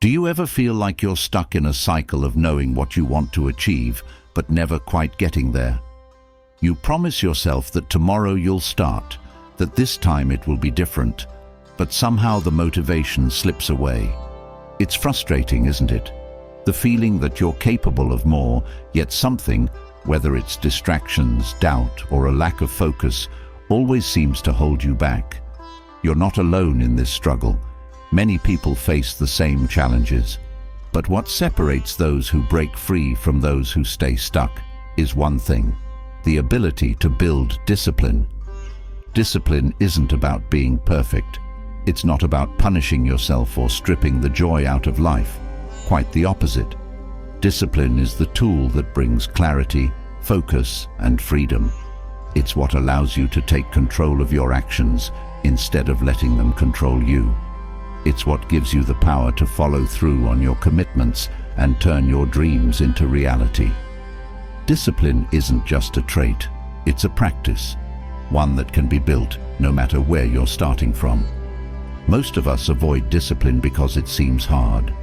Do you ever feel like you're stuck in a cycle of knowing what you want to achieve, but never quite getting there? You promise yourself that tomorrow you'll start, that this time it will be different, but somehow the motivation slips away. It's frustrating, isn't it? The feeling that you're capable of more, yet something, whether it's distractions, doubt, or a lack of focus, always seems to hold you back. You're not alone in this struggle. Many people face the same challenges. But what separates those who break free from those who stay stuck is one thing: the ability to build discipline. Discipline isn't about being perfect. It's not about punishing yourself or stripping the joy out of life. Quite the opposite. Discipline is the tool that brings clarity, focus, and freedom. It's what allows you to take control of your actions instead of letting them control you. It's what gives you the power to follow through on your commitments and turn your dreams into reality. Discipline isn't just a trait, it's a practice, one that can be built no matter where you're starting from. Most of us avoid discipline because it seems hard.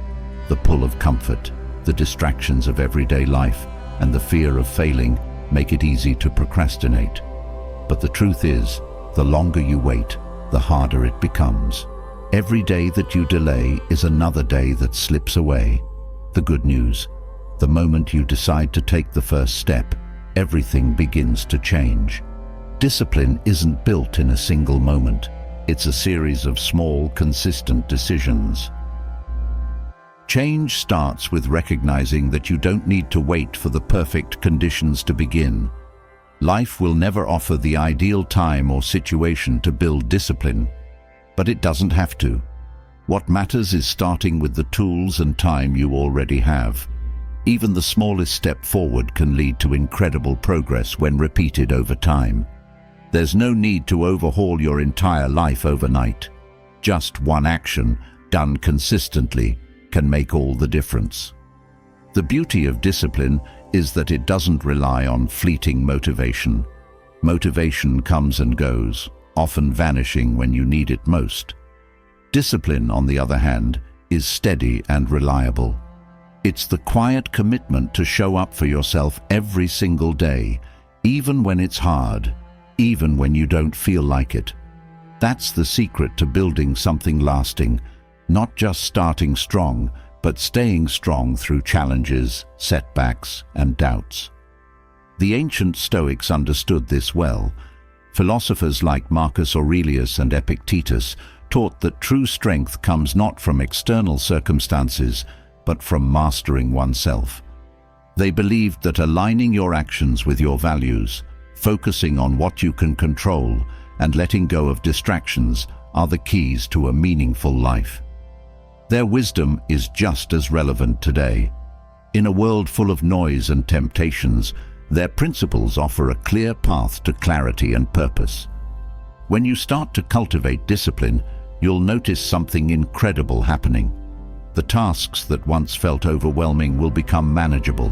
The pull of comfort, the distractions of everyday life, and the fear of failing make it easy to procrastinate. But the truth is, the longer you wait, the harder it becomes. Every day that you delay is another day that slips away. The good news: the moment you decide to take the first step, everything begins to change. Discipline isn't built in a single moment. It's a series of small, consistent decisions. Change starts with recognizing that you don't need to wait for the perfect conditions to begin. Life will never offer the ideal time or situation to build discipline, but it doesn't have to. What matters is starting with the tools and time you already have. Even the smallest step forward can lead to incredible progress when repeated over time. There's no need to overhaul your entire life overnight. Just one action, done consistently, can make all the difference. The beauty of discipline is that it doesn't rely on fleeting motivation. Motivation comes and goes, often vanishing when you need it most. Discipline, on the other hand, is steady and reliable. It's the quiet commitment to show up for yourself every single day, even when it's hard, even when you don't feel like it. That's the secret to building something lasting, not just starting strong, but staying strong through challenges, setbacks, and doubts. The ancient Stoics understood this well. Philosophers like Marcus Aurelius and Epictetus taught that true strength comes not from external circumstances, but from mastering oneself. They believed that aligning your actions with your values, focusing on what you can control, and letting go of distractions are the keys to a meaningful life. Their wisdom is just as relevant today. In a world full of noise and temptations, their principles offer a clear path to clarity and purpose. When you start to cultivate discipline, you'll notice something incredible happening. The tasks that once felt overwhelming will become manageable.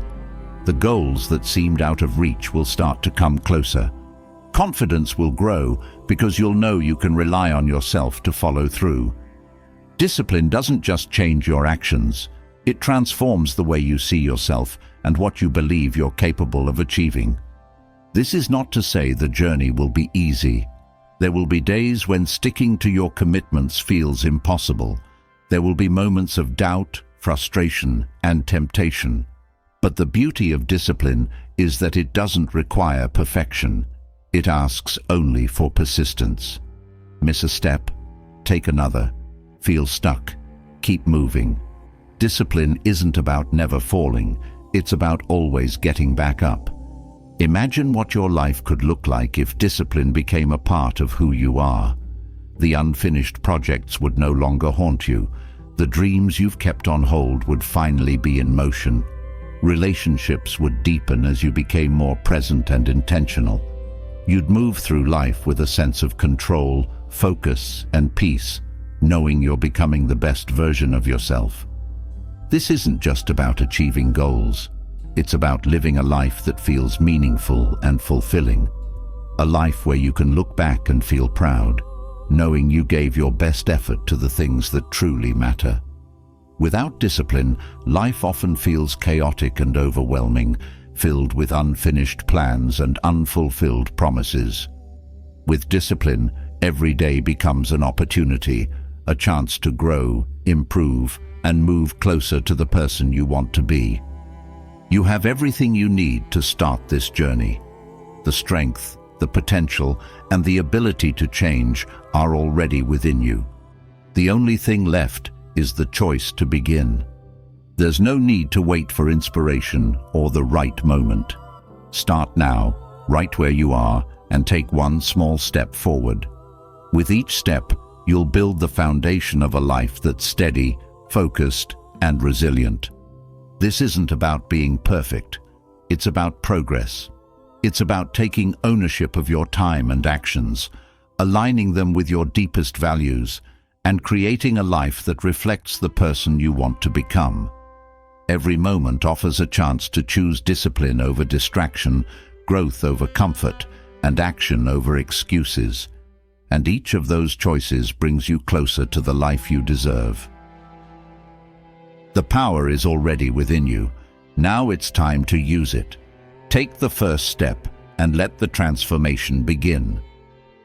The goals that seemed out of reach will start to come closer. Confidence will grow because you'll know you can rely on yourself to follow through. Discipline doesn't just change your actions, it transforms the way you see yourself and what you believe you're capable of achieving. This is not to say the journey will be easy. There will be days when sticking to your commitments feels impossible. There will be moments of doubt, frustration, and temptation. But the beauty of discipline is that it doesn't require perfection. It asks only for persistence. Miss a step, take another. Feel stuck, keep moving. Discipline isn't about never falling, it's about always getting back up. Imagine what your life could look like if discipline became a part of who you are. The unfinished projects would no longer haunt you. The dreams you've kept on hold would finally be in motion. Relationships would deepen as you became more present and intentional. You'd move through life with a sense of control, focus, and peace, knowing you're becoming the best version of yourself. This isn't just about achieving goals. It's about living a life that feels meaningful and fulfilling. A life where you can look back and feel proud, knowing you gave your best effort to the things that truly matter. Without discipline, life often feels chaotic and overwhelming, filled with unfinished plans and unfulfilled promises. With discipline, every day becomes an opportunity, a chance to grow, improve, and move closer to the person you want to be. You have everything you need to start this journey. The strength, the potential, and the ability to change are already within you. The only thing left is the choice to begin. There's no need to wait for inspiration or the right moment. Start now, right where you are, and take one small step forward. With each step, you'll build the foundation of a life that's steady, focused, and resilient. This isn't about being perfect. It's about progress. It's about taking ownership of your time and actions, aligning them with your deepest values, and creating a life that reflects the person you want to become. Every moment offers a chance to choose discipline over distraction, growth over comfort, and action over excuses. And each of those choices brings you closer to the life you deserve. The power is already within you. Now it's time to use it. Take the first step and let the transformation begin.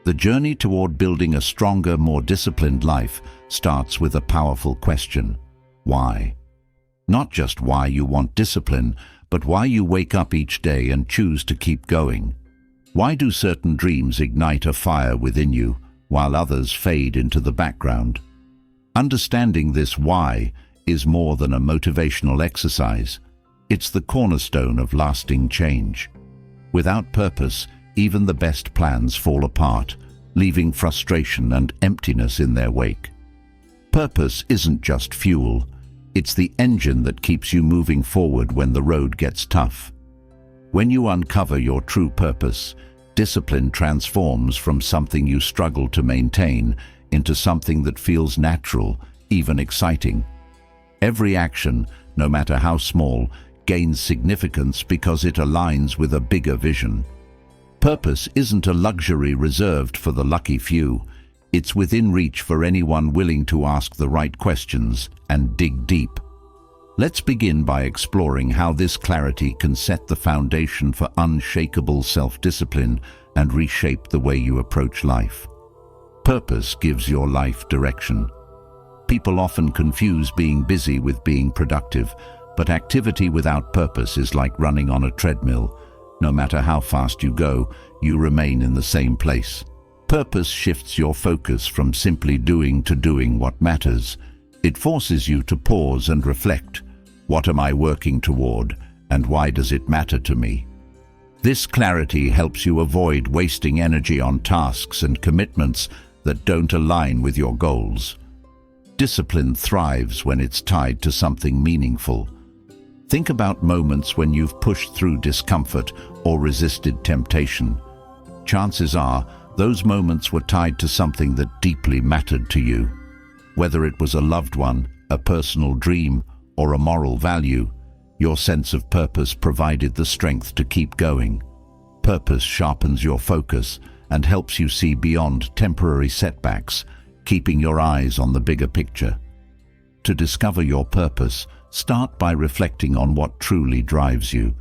The journey toward building a stronger, more disciplined life starts with a powerful question: why? Not just why you want discipline, but why you wake up each day and choose to keep going. Why do certain dreams ignite a fire within you, while others fade into the background? Understanding this why is more than a motivational exercise. It's the cornerstone of lasting change. Without purpose, even the best plans fall apart, leaving frustration and emptiness in their wake. Purpose isn't just fuel. It's the engine that keeps you moving forward when the road gets tough. When you uncover your true purpose, discipline transforms from something you struggle to maintain into something that feels natural, even exciting. Every action, no matter how small, gains significance because it aligns with a bigger vision. Purpose isn't a luxury reserved for the lucky few. It's within reach for anyone willing to ask the right questions and dig deep. Let's begin by exploring how this clarity can set the foundation for unshakable self-discipline and reshape the way you approach life. Purpose gives your life direction. People often confuse being busy with being productive, but activity without purpose is like running on a treadmill. No matter how fast you go, you remain in the same place. Purpose shifts your focus from simply doing to doing what matters. It forces you to pause and reflect. What am I working toward, and why does it matter to me? This clarity helps you avoid wasting energy on tasks and commitments that don't align with your goals. Discipline thrives when it's tied to something meaningful. Think about moments when you've pushed through discomfort or resisted temptation. Chances are, those moments were tied to something that deeply mattered to you. Whether it was a loved one, a personal dream, or a moral value, your sense of purpose provided the strength to keep going. Purpose sharpens your focus and helps you see beyond temporary setbacks, keeping your eyes on the bigger picture. To discover your purpose, start by reflecting on what truly drives you.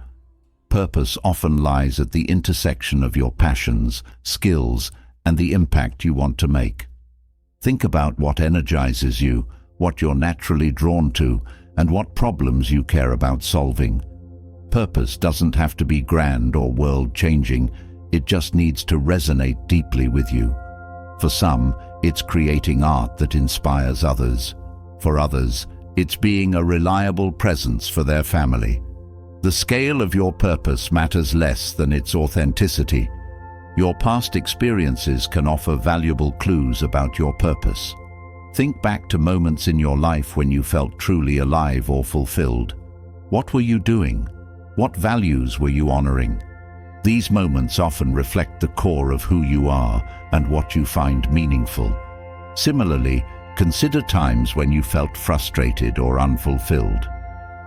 Purpose often lies at the intersection of your passions, skills, and the impact you want to make. Think about what energizes you, what you're naturally drawn to, and what problems you care about solving. Purpose doesn't have to be grand or world-changing, it just needs to resonate deeply with you. For some, it's creating art that inspires others. For others, it's being a reliable presence for their family. The scale of your purpose matters less than its authenticity. Your past experiences can offer valuable clues about your purpose. Think back to moments in your life when you felt truly alive or fulfilled. What were you doing? What values were you honoring? These moments often reflect the core of who you are and what you find meaningful. Similarly, consider times when you felt frustrated or unfulfilled.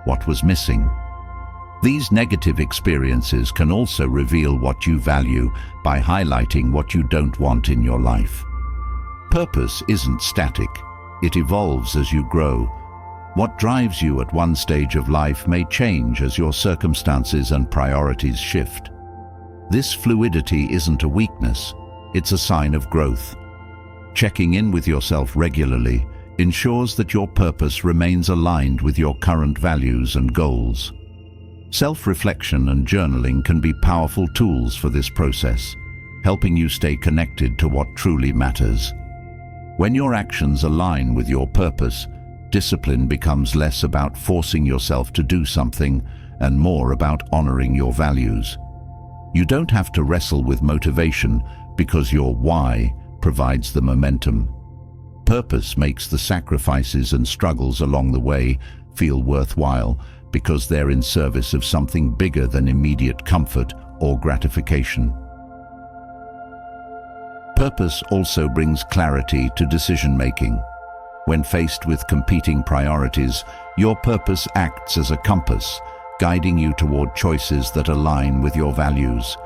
What was missing? These negative experiences can also reveal what you value by highlighting what you don't want in your life. Purpose isn't static. It evolves as you grow. What drives you at one stage of life may change as your circumstances and priorities shift. This fluidity isn't a weakness, it's a sign of growth. Checking in with yourself regularly ensures that your purpose remains aligned with your current values and goals. Self-reflection and journaling can be powerful tools for this process, helping you stay connected to what truly matters. When your actions align with your purpose, discipline becomes less about forcing yourself to do something and more about honoring your values. You don't have to wrestle with motivation because your why provides the momentum. Purpose makes the sacrifices and struggles along the way feel worthwhile because they're in service of something bigger than immediate comfort or gratification. Purpose also brings clarity to decision-making. When faced with competing priorities, your purpose acts as a compass, guiding you toward choices that align with your values.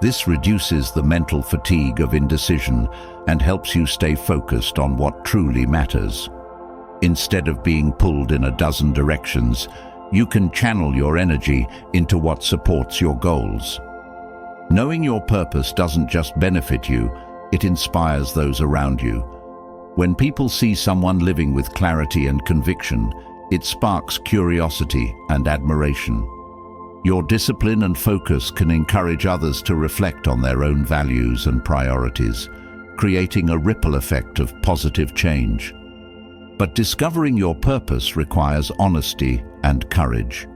This reduces the mental fatigue of indecision and helps you stay focused on what truly matters. Instead of being pulled in a dozen directions, you can channel your energy into what supports your goals. Knowing your purpose doesn't just benefit you, it inspires those around you. When people see someone living with clarity and conviction, it sparks curiosity and admiration. Your discipline and focus can encourage others to reflect on their own values and priorities, creating a ripple effect of positive change. But discovering your purpose requires honesty and courage.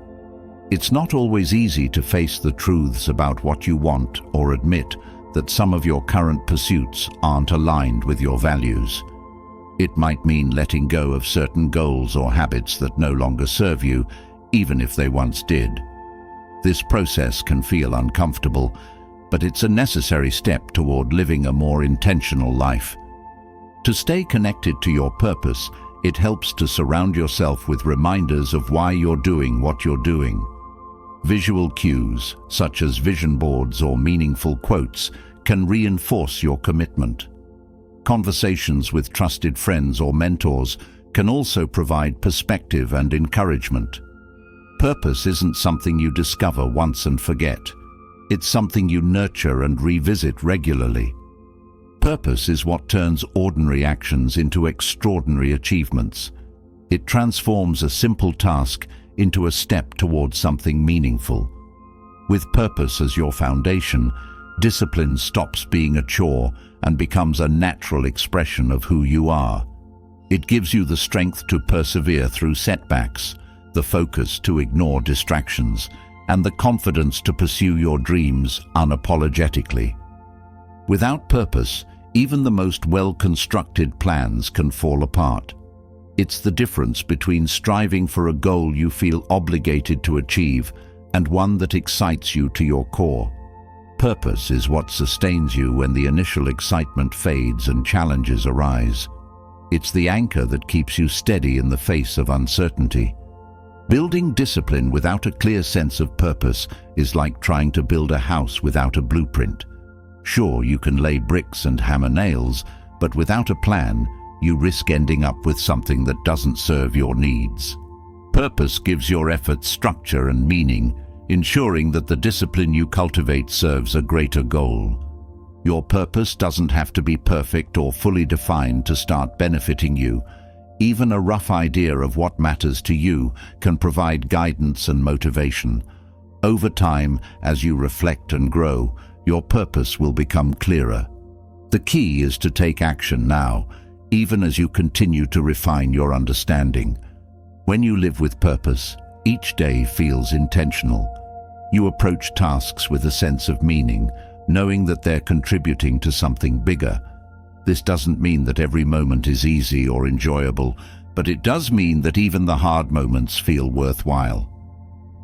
It's not always easy to face the truths about what you want or admit that some of your current pursuits aren't aligned with your values. It might mean letting go of certain goals or habits that no longer serve you, even if they once did. This process can feel uncomfortable, but it's a necessary step toward living a more intentional life. To stay connected to your purpose, it helps to surround yourself with reminders of why you're doing what you're doing. Visual cues, such as vision boards or meaningful quotes, can reinforce your commitment. Conversations with trusted friends or mentors can also provide perspective and encouragement. Purpose isn't something you discover once and forget. It's something you nurture and revisit regularly. Purpose is what turns ordinary actions into extraordinary achievements. It transforms a simple task into a step towards something meaningful. With purpose as your foundation, discipline stops being a chore and becomes a natural expression of who you are. It gives you the strength to persevere through setbacks, the focus to ignore distractions, and the confidence to pursue your dreams unapologetically. Without purpose, even the most well-constructed plans can fall apart. It's the difference between striving for a goal you feel obligated to achieve and one that excites you to your core. Purpose is what sustains you when the initial excitement fades and challenges arise. It's the anchor that keeps you steady in the face of uncertainty. Building discipline without a clear sense of purpose is like trying to build a house without a blueprint. Sure, you can lay bricks and hammer nails, but without a plan, you risk ending up with something that doesn't serve your needs. Purpose gives your efforts structure and meaning, ensuring that the discipline you cultivate serves a greater goal. Your purpose doesn't have to be perfect or fully defined to start benefiting you. Even a rough idea of what matters to you can provide guidance and motivation. Over time, as you reflect and grow, your purpose will become clearer. The key is to take action now, even as you continue to refine your understanding. When you live with purpose, each day feels intentional. You approach tasks with a sense of meaning, knowing that they're contributing to something bigger. This doesn't mean that every moment is easy or enjoyable, but it does mean that even the hard moments feel worthwhile.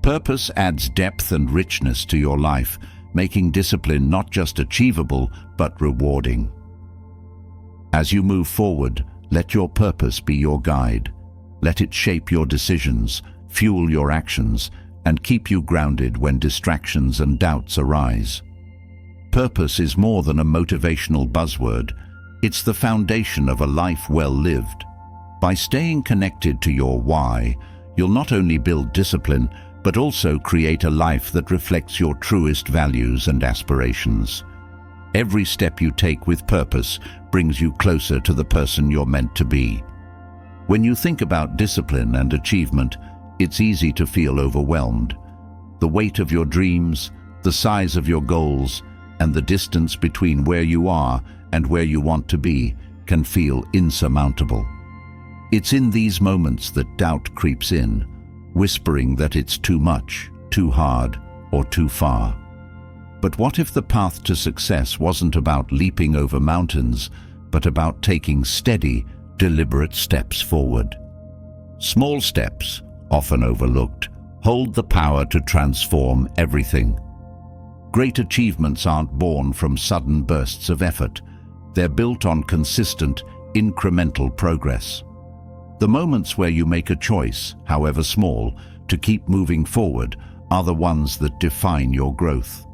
Purpose adds depth and richness to your life, making discipline not just achievable, but rewarding. As you move forward, let your purpose be your guide. Let it shape your decisions, fuel your actions, and keep you grounded when distractions and doubts arise. Purpose is more than a motivational buzzword. It's the foundation of a life well lived. By staying connected to your why, you'll not only build discipline, but also create a life that reflects your truest values and aspirations. Every step you take with purpose brings you closer to the person you're meant to be. When you think about discipline and achievement, it's easy to feel overwhelmed. The weight of your dreams, the size of your goals, and the distance between where you are and where you want to be can feel insurmountable. It's in these moments that doubt creeps in, whispering that it's too much, too hard, or too far. But what if the path to success wasn't about leaping over mountains, but about taking steady, deliberate steps forward? Small steps, often overlooked, hold the power to transform everything. Great achievements aren't born from sudden bursts of effort. They're built on consistent, incremental progress. The moments where you make a choice, however small, to keep moving forward are the ones that define your growth.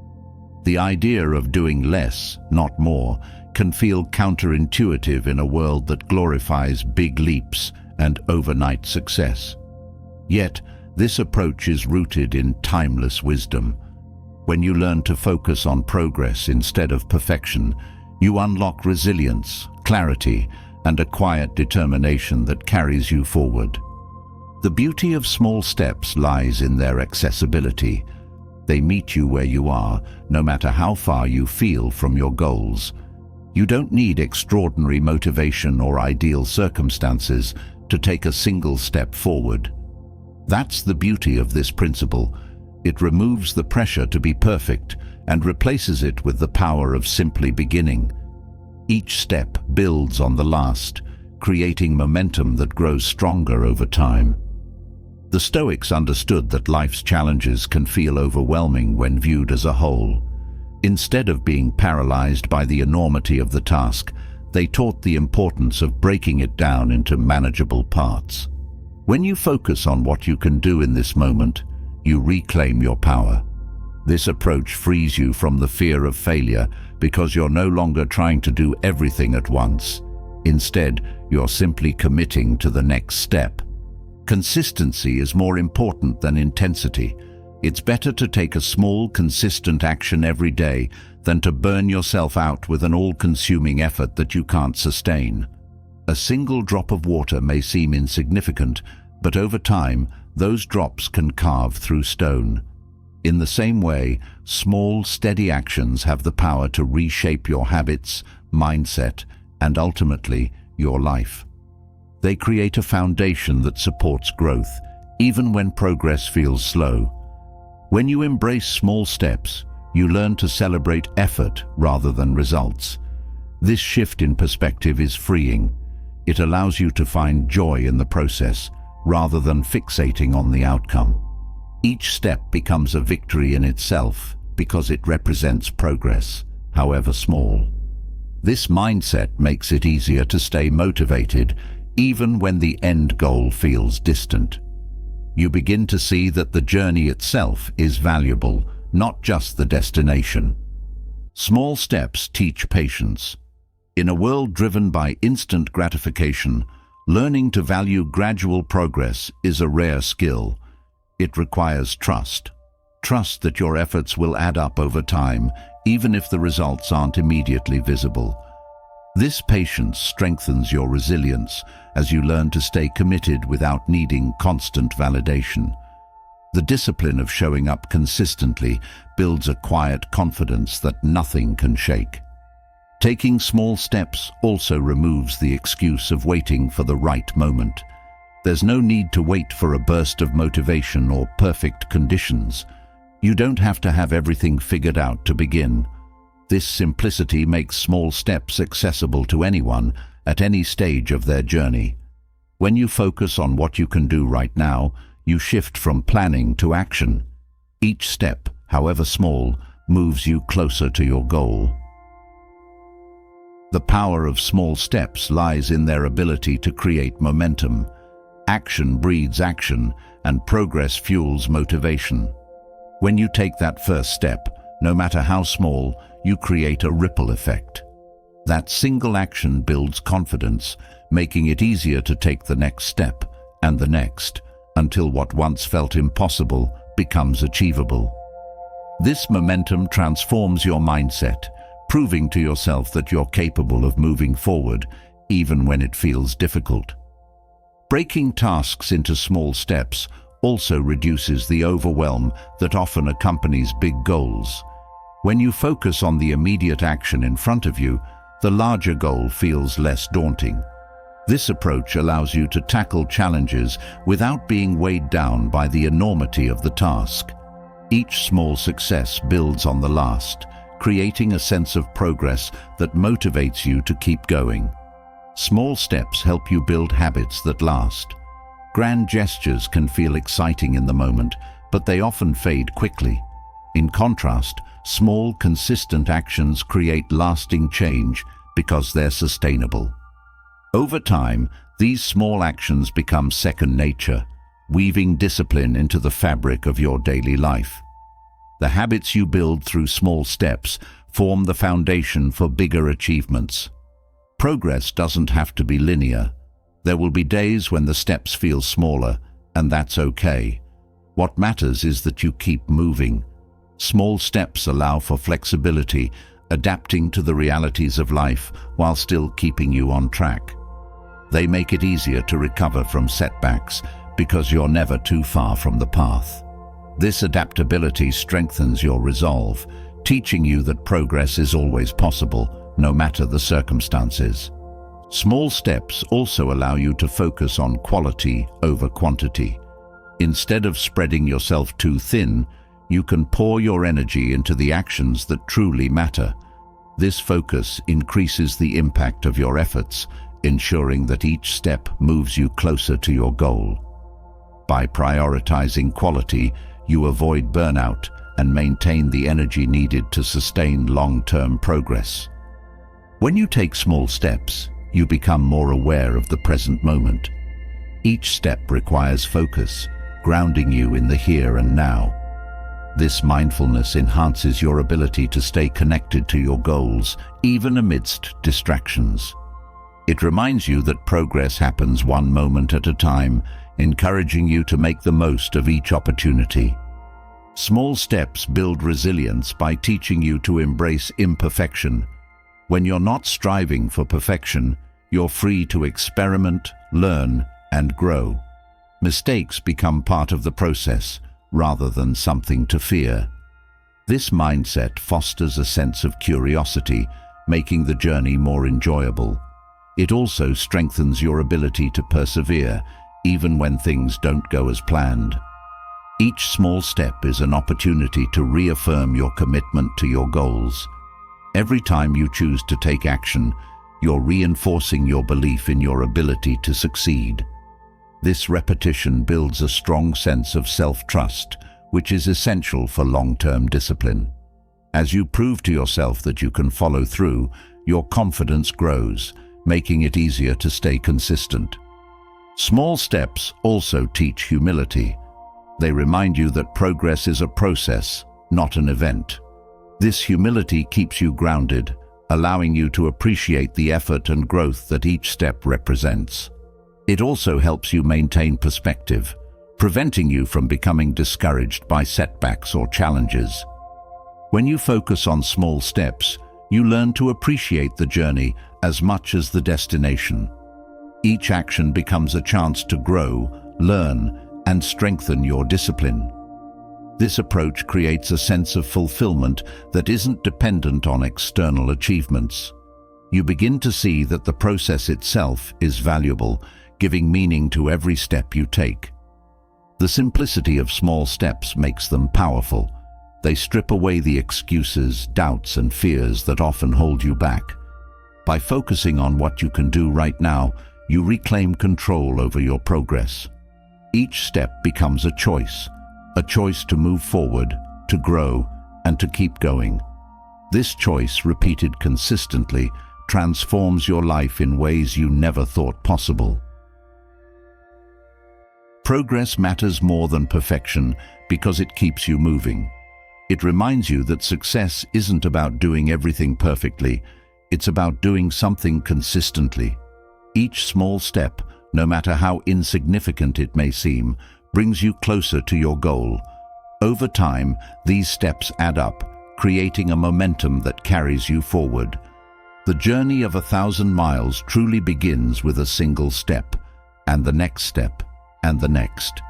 The idea of doing less, not more, can feel counterintuitive in a world that glorifies big leaps and overnight success. Yet, this approach is rooted in timeless wisdom. When you learn to focus on progress instead of perfection, you unlock resilience, clarity, and a quiet determination that carries you forward. The beauty of small steps lies in their accessibility. They meet you where you are, no matter how far you feel from your goals. You don't need extraordinary motivation or ideal circumstances to take a single step forward. That's the beauty of this principle. It removes the pressure to be perfect and replaces it with the power of simply beginning. Each step builds on the last, creating momentum that grows stronger over time. The Stoics understood that life's challenges can feel overwhelming when viewed as a whole. Instead of being paralyzed by the enormity of the task, they taught the importance of breaking it down into manageable parts. When you focus on what you can do in this moment, you reclaim your power. This approach frees you from the fear of failure because you're no longer trying to do everything at once. Instead, you're simply committing to the next step. Consistency is more important than intensity. It's better to take a small, consistent action every day than to burn yourself out with an all-consuming effort that you can't sustain. A single drop of water may seem insignificant, but over time, those drops can carve through stone. In the same way, small, steady actions have the power to reshape your habits, mindset, and ultimately, your life. They create a foundation that supports growth, even when progress feels slow. When you embrace small steps, you learn to celebrate effort rather than results. This shift in perspective is freeing. It allows you to find joy in the process, rather than fixating on the outcome. Each step becomes a victory in itself because it represents progress, however small. This mindset makes it easier to stay motivated even when the end goal feels distant. You begin to see that the journey itself is valuable, not just the destination. Small steps teach patience. In a world driven by instant gratification, learning to value gradual progress is a rare skill. It requires trust. Trust that your efforts will add up over time, even if the results aren't immediately visible. This patience strengthens your resilience as you learn to stay committed without needing constant validation. The discipline of showing up consistently builds a quiet confidence that nothing can shake. Taking small steps also removes the excuse of waiting for the right moment. There's no need to wait for a burst of motivation or perfect conditions. You don't have to have everything figured out to begin. This simplicity makes small steps accessible to anyone at any stage of their journey. When you focus on what you can do right now, you shift from planning to action. Each step, however small, moves you closer to your goal. The power of small steps lies in their ability to create momentum. Action breeds action, and progress fuels motivation. When you take that first step, no matter how small, you create a ripple effect. That single action builds confidence, making it easier to take the next step and the next, until what once felt impossible becomes achievable. This momentum transforms your mindset, proving to yourself that you're capable of moving forward, even when it feels difficult. Breaking tasks into small steps also reduces the overwhelm that often accompanies big goals. When you focus on the immediate action in front of you, the larger goal feels less daunting. This approach allows you to tackle challenges without being weighed down by the enormity of the task. Each small success builds on the last, creating a sense of progress that motivates you to keep going. Small steps help you build habits that last. Grand gestures can feel exciting in the moment, but they often fade quickly. In contrast, small, consistent actions create lasting change because they're sustainable. Over time, these small actions become second nature, weaving discipline into the fabric of your daily life. The habits you build through small steps form the foundation for bigger achievements. Progress doesn't have to be linear. There will be days when the steps feel smaller, and that's okay. What matters is that you keep moving. Small steps allow for flexibility, adapting to the realities of life while still keeping you on track. They make it easier to recover from setbacks because you're never too far from the path. This adaptability strengthens your resolve, teaching you that progress is always possible, no matter the circumstances. Small steps also allow you to focus on quality over quantity. Instead of spreading yourself too thin, you can pour your energy into the actions that truly matter. This focus increases the impact of your efforts, ensuring that each step moves you closer to your goal. By prioritizing quality, you avoid burnout and maintain the energy needed to sustain long-term progress. When you take small steps, you become more aware of the present moment. Each step requires focus, grounding you in the here and now. This mindfulness enhances your ability to stay connected to your goals, even amidst distractions. It reminds you that progress happens one moment at a time, encouraging you to make the most of each opportunity. Small steps build resilience by teaching you to embrace imperfection. When you're not striving for perfection, you're free to experiment, learn, and grow. Mistakes become part of the process, rather than something to fear. This mindset fosters a sense of curiosity, making the journey more enjoyable. It also strengthens your ability to persevere, even when things don't go as planned. Each small step is an opportunity to reaffirm your commitment to your goals. Every time you choose to take action, you're reinforcing your belief in your ability to succeed. This repetition builds a strong sense of self-trust, which is essential for long-term discipline. As you prove to yourself that you can follow through, your confidence grows, making it easier to stay consistent. Small steps also teach humility. They remind you that progress is a process, not an event. This humility keeps you grounded, allowing you to appreciate the effort and growth that each step represents. It also helps you maintain perspective, preventing you from becoming discouraged by setbacks or challenges. When you focus on small steps, you learn to appreciate the journey as much as the destination. Each action becomes a chance to grow, learn, and strengthen your discipline. This approach creates a sense of fulfillment that isn't dependent on external achievements. You begin to see that the process itself is valuable, giving meaning to every step you take. The simplicity of small steps makes them powerful. They strip away the excuses, doubts, and fears that often hold you back. By focusing on what you can do right now, you reclaim control over your progress. Each step becomes a choice to move forward, to grow, and to keep going. This choice, repeated consistently, transforms your life in ways you never thought possible. Progress matters more than perfection because it keeps you moving. It reminds you that success isn't about doing everything perfectly, it's about doing something consistently. Each small step, no matter how insignificant it may seem, brings you closer to your goal. Over time, these steps add up, creating a momentum that carries you forward. The journey of 1,000 miles truly begins with a single step, and the next step, and the next.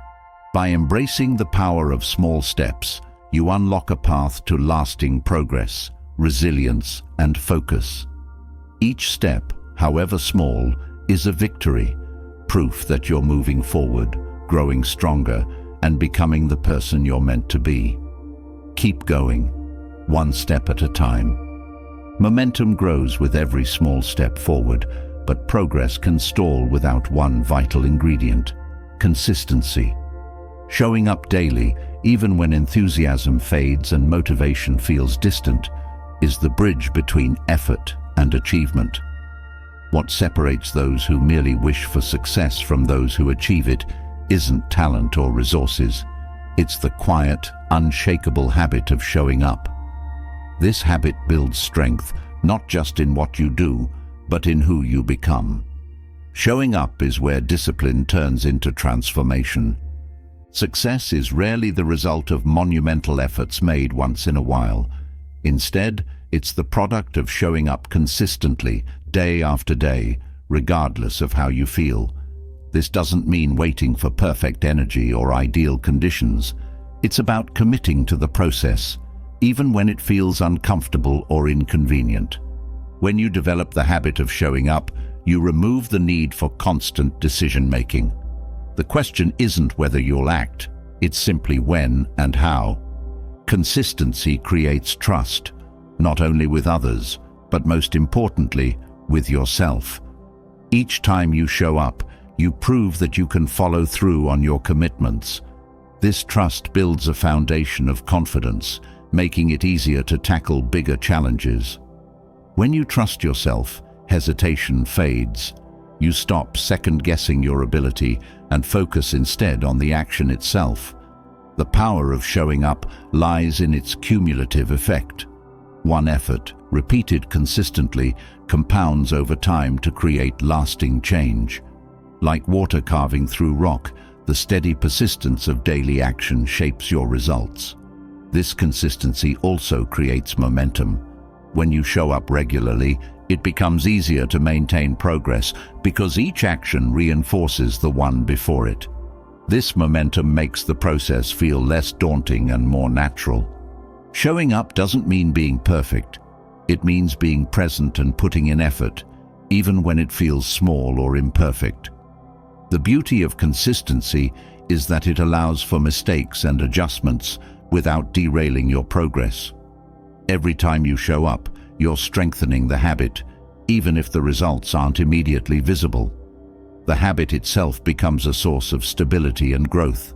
By embracing the power of small steps, you unlock a path to lasting progress, resilience, and focus. Each step, however small, is a victory, proof that you're moving forward, growing stronger, and becoming the person you're meant to be. Keep going, one step at a time. Momentum grows with every small step forward, but progress can stall without one vital ingredient: consistency. Showing up daily, even when enthusiasm fades and motivation feels distant, is the bridge between effort and achievement. What separates those who merely wish for success from those who achieve it isn't talent or resources. It's the quiet, unshakable habit of showing up. This habit builds strength, not just in what you do, but in who you become. Showing up is where discipline turns into transformation. Success is rarely the result of monumental efforts made once in a while. Instead, it's the product of showing up consistently, day after day, regardless of how you feel. This doesn't mean waiting for perfect energy or ideal conditions. It's about committing to the process, even when it feels uncomfortable or inconvenient. When you develop the habit of showing up, you remove the need for constant decision-making. The question isn't whether you'll act, it's simply when and how. Consistency creates trust, not only with others, but most importantly, with yourself. Each time you show up, you prove that you can follow through on your commitments. This trust builds a foundation of confidence, making it easier to tackle bigger challenges. When you trust yourself, hesitation fades. You stop second-guessing your ability and focus instead on the action itself. The power of showing up lies in its cumulative effect. One effort, repeated consistently, compounds over time to create lasting change. Like water carving through rock, the steady persistence of daily action shapes your results. This consistency also creates momentum. When you show up regularly, it becomes easier to maintain progress because each action reinforces the one before it. This momentum makes the process feel less daunting and more natural. Showing up doesn't mean being perfect. It means being present and putting in effort, even when it feels small or imperfect. The beauty of consistency is that it allows for mistakes and adjustments without derailing your progress. Every time you show up, you're strengthening the habit, even if the results aren't immediately visible. The habit itself becomes a source of stability and growth.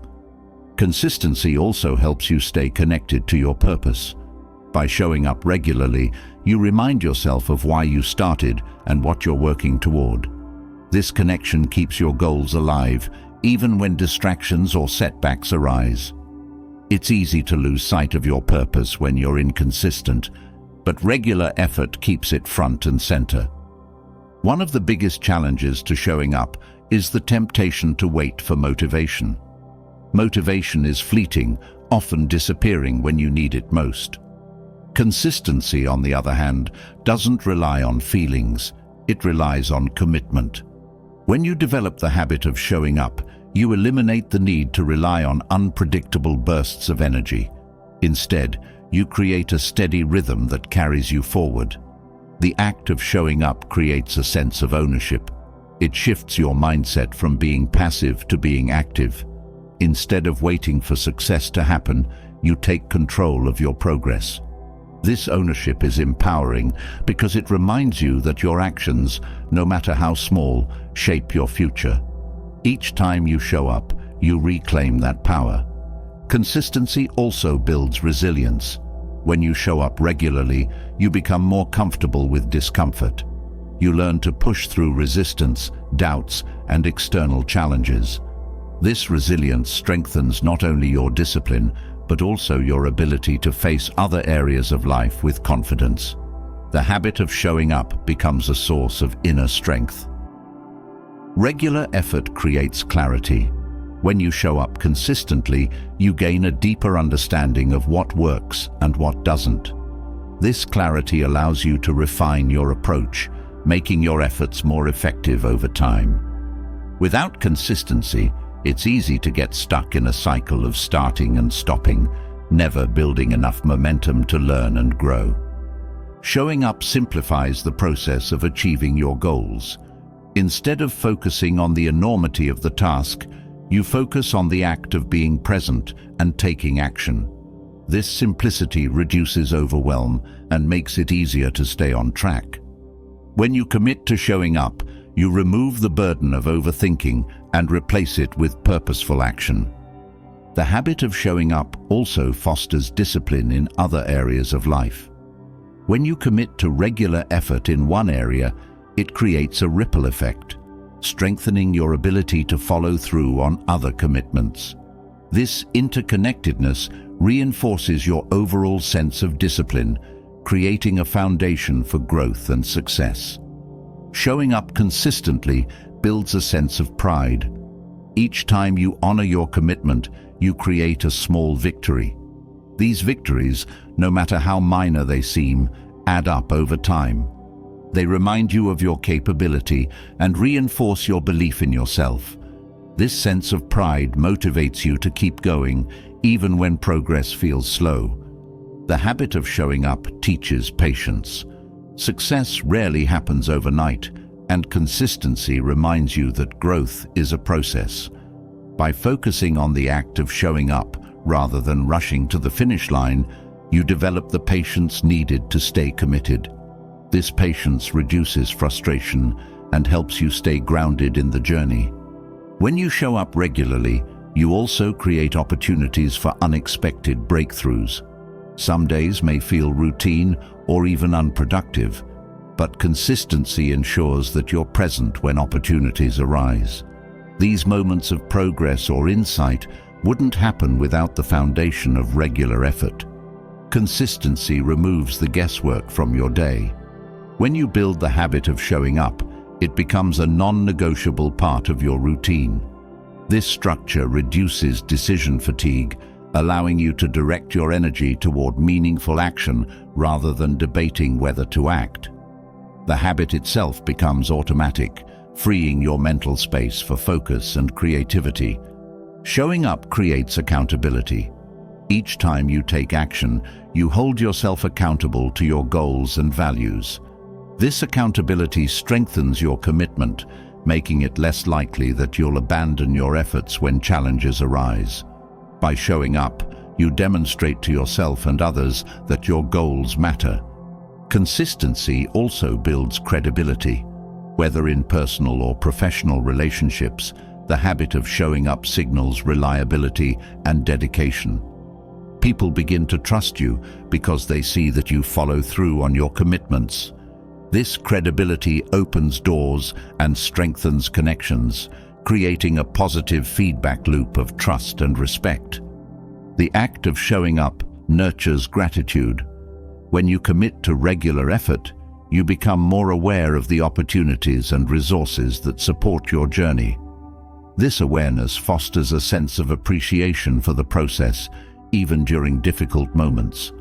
Consistency also helps you stay connected to your purpose. By showing up regularly, you remind yourself of why you started and what you're working toward. This connection keeps your goals alive, even when distractions or setbacks arise. It's easy to lose sight of your purpose when you're inconsistent, but regular effort keeps it front and center. One of the biggest challenges to showing up is the temptation to wait for motivation. Motivation is fleeting, often disappearing when you need it most. Consistency, on the other hand, doesn't rely on feelings, it relies on commitment. When you develop the habit of showing up, you eliminate the need to rely on unpredictable bursts of energy. Instead, you create a steady rhythm that carries you forward. The act of showing up creates a sense of ownership. It shifts your mindset from being passive to being active. Instead of waiting for success to happen, you take control of your progress. This ownership is empowering because it reminds you that your actions, no matter how small, shape your future. Each time you show up, you reclaim that power. Consistency also builds resilience. When you show up regularly, you become more comfortable with discomfort. You learn to push through resistance, doubts, and external challenges. This resilience strengthens not only your discipline, but also your ability to face other areas of life with confidence. The habit of showing up becomes a source of inner strength. Regular effort creates clarity. When you show up consistently, you gain a deeper understanding of what works and what doesn't. This clarity allows you to refine your approach, making your efforts more effective over time. Without consistency, it's easy to get stuck in a cycle of starting and stopping, never building enough momentum to learn and grow. Showing up simplifies the process of achieving your goals. Instead of focusing on the enormity of the task, you focus on the act of being present and taking action. This simplicity reduces overwhelm and makes it easier to stay on track. When you commit to showing up, you remove the burden of overthinking and replace it with purposeful action. The habit of showing up also fosters discipline in other areas of life. When you commit to regular effort in one area, it creates a ripple effect, strengthening your ability to follow through on other commitments. This interconnectedness reinforces your overall sense of discipline, creating a foundation for growth and success. Showing up consistently builds a sense of pride. Each time you honor your commitment, you create a small victory. These victories, no matter how minor they seem, add up over time. They remind you of your capability and reinforce your belief in yourself. This sense of pride motivates you to keep going, even when progress feels slow. The habit of showing up teaches patience. Success rarely happens overnight, and consistency reminds you that growth is a process. By focusing on the act of showing up rather than rushing to the finish line, you develop the patience needed to stay committed. This patience reduces frustration and helps you stay grounded in the journey. When you show up regularly, you also create opportunities for unexpected breakthroughs. Some days may feel routine or even unproductive, but consistency ensures that you're present when opportunities arise. These moments of progress or insight wouldn't happen without the foundation of regular effort. Consistency removes the guesswork from your day. When you build the habit of showing up, it becomes a non-negotiable part of your routine. This structure reduces decision fatigue, allowing you to direct your energy toward meaningful action rather than debating whether to act. The habit itself becomes automatic, freeing your mental space for focus and creativity. Showing up creates accountability. Each time you take action, you hold yourself accountable to your goals and values. This accountability strengthens your commitment, making it less likely that you'll abandon your efforts when challenges arise. By showing up, you demonstrate to yourself and others that your goals matter. Consistency also builds credibility. Whether in personal or professional relationships, the habit of showing up signals reliability and dedication. People begin to trust you because they see that you follow through on your commitments. This credibility opens doors and strengthens connections, creating a positive feedback loop of trust and respect. The act of showing up nurtures gratitude. When you commit to regular effort, you become more aware of the opportunities and resources that support your journey. This awareness fosters a sense of appreciation for the process, even during difficult moments.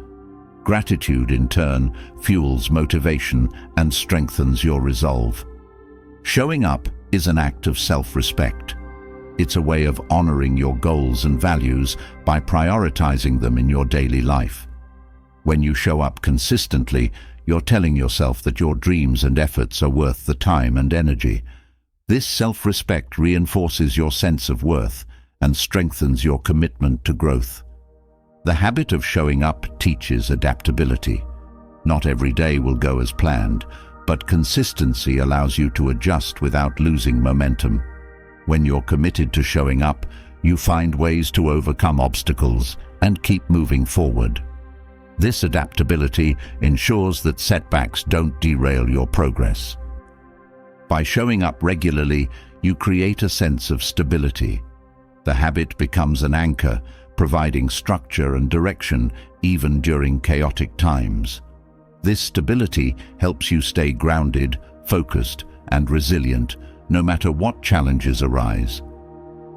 Gratitude, in turn, fuels motivation and strengthens your resolve. Showing up is an act of self-respect. It's a way of honoring your goals and values by prioritizing them in your daily life. When you show up consistently, you're telling yourself that your dreams and efforts are worth the time and energy. This self-respect reinforces your sense of worth and strengthens your commitment to growth. The habit of showing up teaches adaptability. Not every day will go as planned, but consistency allows you to adjust without losing momentum. When you're committed to showing up, you find ways to overcome obstacles and keep moving forward. This adaptability ensures that setbacks don't derail your progress. By showing up regularly, you create a sense of stability. The habit becomes an anchor, providing structure and direction even during chaotic times. This stability helps you stay grounded, focused, and resilient, no matter what challenges arise.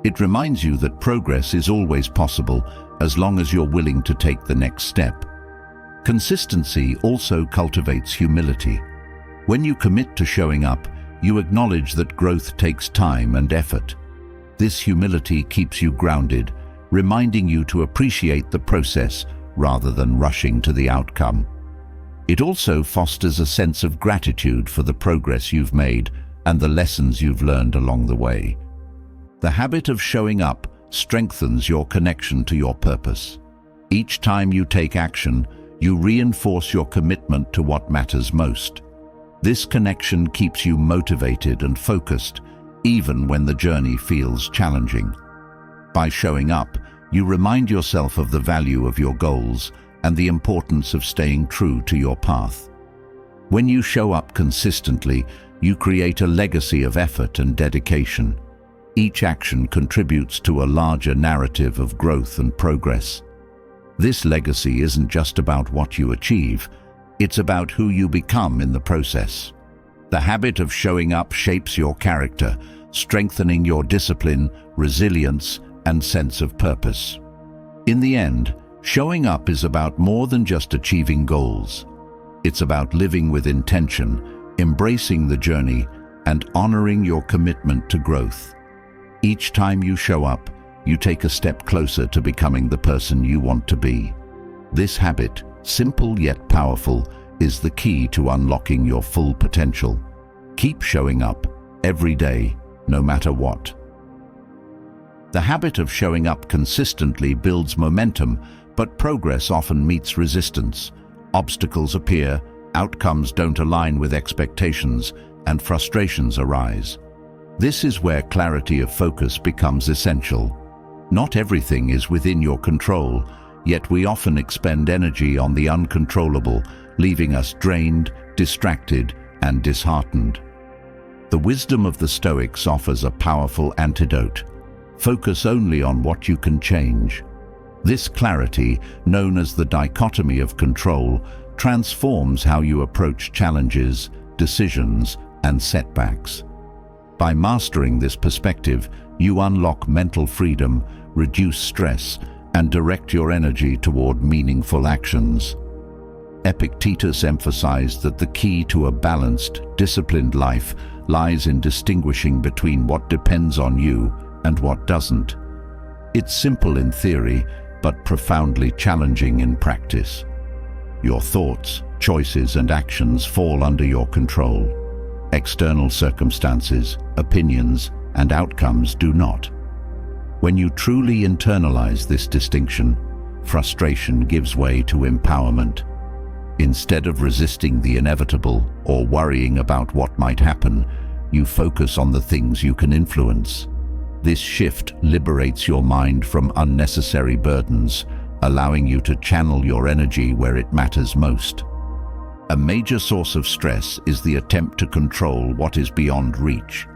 It reminds you that progress is always possible as long as you're willing to take the next step. Consistency also cultivates humility. When you commit to showing up, you acknowledge that growth takes time and effort. This humility keeps you grounded, reminding you to appreciate the process rather than rushing to the outcome. It also fosters a sense of gratitude for the progress you've made and the lessons you've learned along the way. The habit of showing up strengthens your connection to your purpose. Each time you take action, you reinforce your commitment to what matters most. This connection keeps you motivated and focused, even when the journey feels challenging. By showing up, you remind yourself of the value of your goals and the importance of staying true to your path. When you show up consistently, you create a legacy of effort and dedication. Each action contributes to a larger narrative of growth and progress. This legacy isn't just about what you achieve, it's about who you become in the process. The habit of showing up shapes your character, strengthening your discipline, resilience, and sense of purpose. In the end, showing up is about more than just achieving goals. It's about living with intention, embracing the journey, and honoring your commitment to growth. Each time you show up, you take a step closer to becoming the person you want to be. This habit, simple yet powerful, is the key to unlocking your full potential. Keep showing up every day, no matter what. The habit of showing up consistently builds momentum, but progress often meets resistance. Obstacles appear, outcomes don't align with expectations, and frustrations arise. This is where clarity of focus becomes essential. Not everything is within your control, yet we often expend energy on the uncontrollable, leaving us drained, distracted, and disheartened. The wisdom of the Stoics offers a powerful antidote. Focus only on what you can change. This clarity, known as the dichotomy of control, transforms how you approach challenges, decisions, and setbacks. By mastering this perspective, you unlock mental freedom, reduce stress, and direct your energy toward meaningful actions. Epictetus emphasized that the key to a balanced, disciplined life lies in distinguishing between what depends on you and what doesn't. It's simple in theory, but profoundly challenging in practice. Your thoughts, choices, and actions fall under your control. External circumstances, opinions, and outcomes do not. When you truly internalize this distinction, frustration gives way to empowerment. Instead of resisting the inevitable or worrying about what might happen, you focus on the things you can influence. This shift liberates your mind from unnecessary burdens, allowing you to channel your energy where it matters most. A major source of stress is the attempt to control what is beyond reach.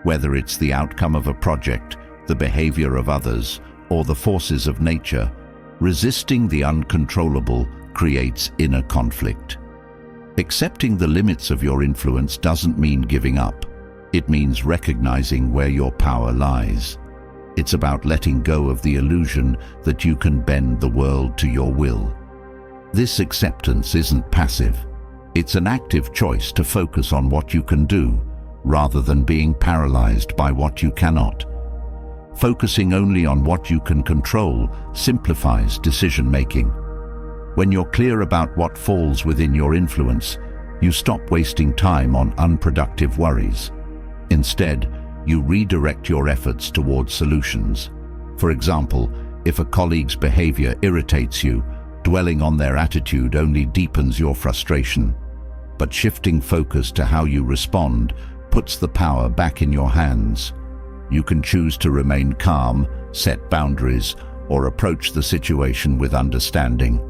Whether it's the outcome of a project, the behavior of others, or the forces of nature, resisting the uncontrollable creates inner conflict. Accepting the limits of your influence doesn't mean giving up. It means recognizing where your power lies. It's about letting go of the illusion that you can bend the world to your will. This acceptance isn't passive. It's an active choice to focus on what you can do, rather than being paralyzed by what you cannot. Focusing only on what you can control simplifies decision-making. When you're clear about what falls within your influence, you stop wasting time on unproductive worries. Instead, you redirect your efforts towards solutions. For example, if a colleague's behavior irritates you, dwelling on their attitude only deepens your frustration. But shifting focus to how you respond puts the power back in your hands. You can choose to remain calm, set boundaries, or approach the situation with understanding.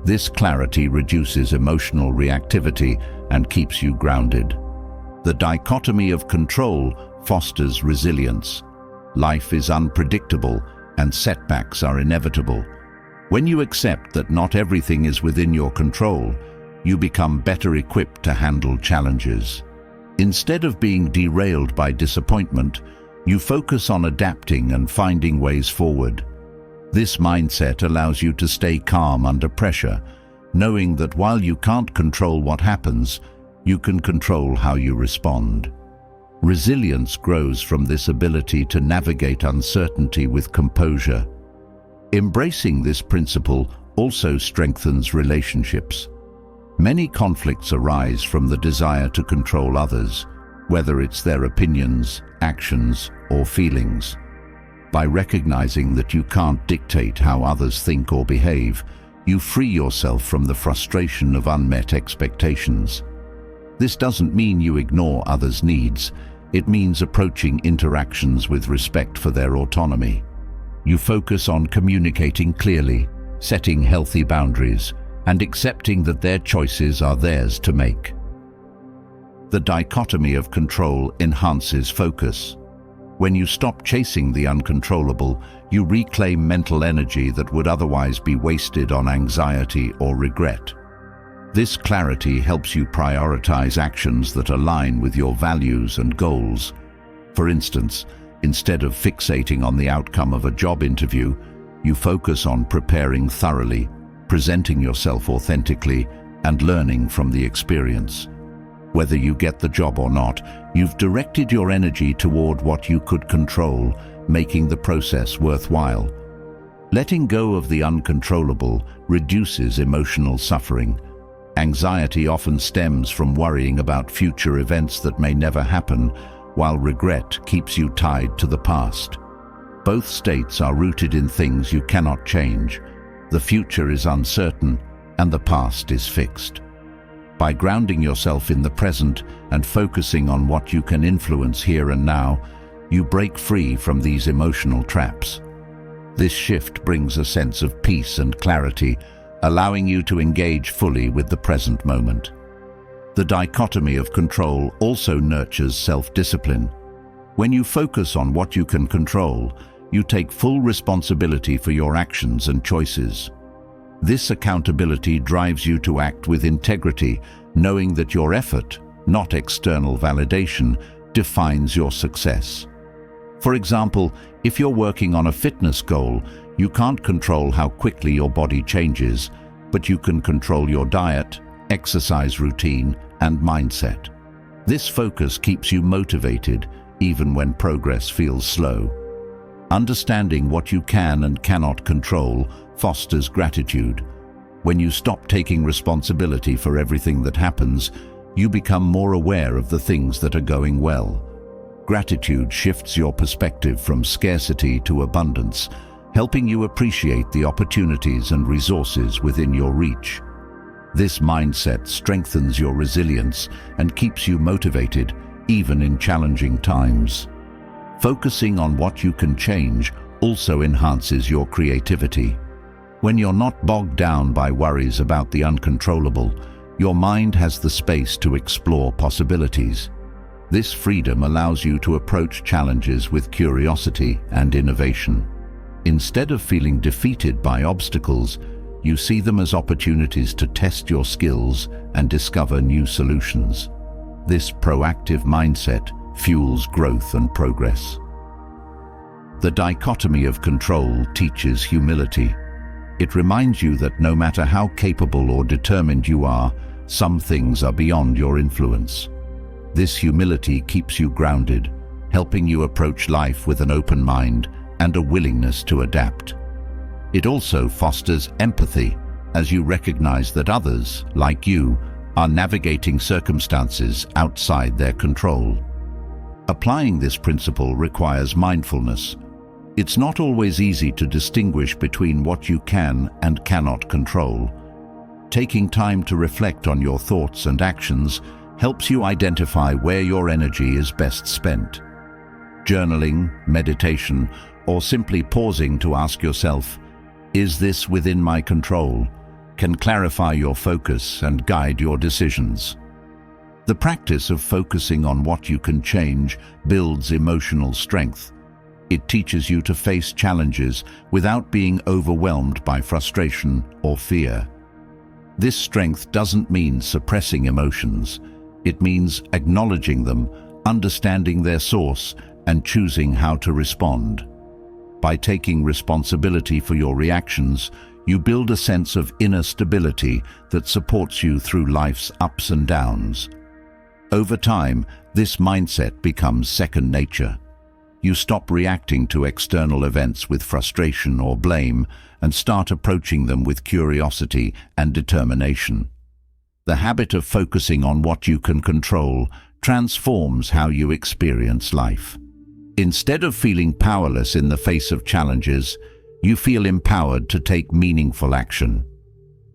This clarity reduces emotional reactivity and keeps you grounded. The dichotomy of control fosters resilience. Life is unpredictable and setbacks are inevitable. When you accept that not everything is within your control, you become better equipped to handle challenges. Instead of being derailed by disappointment, you focus on adapting and finding ways forward. This mindset allows you to stay calm under pressure, knowing that while you can't control what happens, you can control how you respond. Resilience grows from this ability to navigate uncertainty with composure. Embracing this principle also strengthens relationships. Many conflicts arise from the desire to control others, whether it's their opinions, actions, or feelings. By recognizing that you can't dictate how others think or behave, you free yourself from the frustration of unmet expectations. This doesn't mean you ignore others' needs. It means approaching interactions with respect for their autonomy. You focus on communicating clearly, setting healthy boundaries, and accepting that their choices are theirs to make. The dichotomy of control enhances focus. When you stop chasing the uncontrollable, you reclaim mental energy that would otherwise be wasted on anxiety or regret. This clarity helps you prioritize actions that align with your values and goals. For instance, instead of fixating on the outcome of a job interview, you focus on preparing thoroughly, presenting yourself authentically, and learning from the experience. Whether you get the job or not, you've directed your energy toward what you could control, making the process worthwhile. Letting go of the uncontrollable reduces emotional suffering. Anxiety often stems from worrying about future events that may never happen, while regret keeps you tied to the past. Both states are rooted in things you cannot change. The future is uncertain, and the past is fixed. By grounding yourself in the present and focusing on what you can influence here and now, you break free from these emotional traps. This shift brings a sense of peace and clarity, allowing you to engage fully with the present moment. The dichotomy of control also nurtures self-discipline. When you focus on what you can control, you take full responsibility for your actions and choices. This accountability drives you to act with integrity, knowing that your effort, not external validation, defines your success. For example, if you're working on a fitness goal, you can't control how quickly your body changes, but you can control your diet, exercise routine, and mindset. This focus keeps you motivated, even when progress feels slow. Understanding what you can and cannot control fosters gratitude. When you stop taking responsibility for everything that happens, you become more aware of the things that are going well. Gratitude shifts your perspective from scarcity to abundance, helping you appreciate the opportunities and resources within your reach. This mindset strengthens your resilience and keeps you motivated, even in challenging times. Focusing on what you can change also enhances your creativity. When you're not bogged down by worries about the uncontrollable, your mind has the space to explore possibilities. This freedom allows you to approach challenges with curiosity and innovation. Instead of feeling defeated by obstacles, you see them as opportunities to test your skills and discover new solutions. This proactive mindset fuels growth and progress. The dichotomy of control teaches humility. It reminds you that no matter how capable or determined you are, some things are beyond your influence. This humility keeps you grounded, helping you approach life with an open mind and a willingness to adapt. It also fosters empathy, as you recognize that others, like you, are navigating circumstances outside their control. Applying this principle requires mindfulness. It's not always easy to distinguish between what you can and cannot control. Taking time to reflect on your thoughts and actions helps you identify where your energy is best spent. Journaling, meditation, or simply pausing to ask yourself, "Is this within my control?" can clarify your focus and guide your decisions. The practice of focusing on what you can change builds emotional strength. It teaches you to face challenges without being overwhelmed by frustration or fear. This strength doesn't mean suppressing emotions. It means acknowledging them, understanding their source, and choosing how to respond. By taking responsibility for your reactions, you build a sense of inner stability that supports you through life's ups and downs. Over time, this mindset becomes second nature. You stop reacting to external events with frustration or blame and start approaching them with curiosity and determination. The habit of focusing on what you can control transforms how you experience life. Instead of feeling powerless in the face of challenges, you feel empowered to take meaningful action.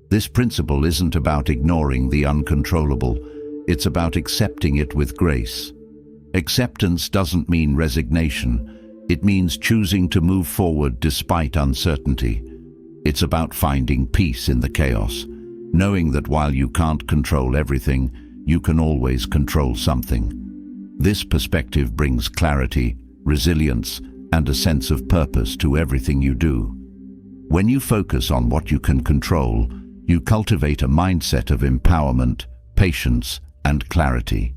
This principle isn't about ignoring the uncontrollable, it's about accepting it with grace. Acceptance doesn't mean resignation, it means choosing to move forward despite uncertainty. It's about finding peace in the chaos, knowing that while you can't control everything, you can always control something. This perspective brings clarity, resilience, and a sense of purpose to everything you do. When you focus on what you can control, you cultivate a mindset of empowerment, patience, and clarity.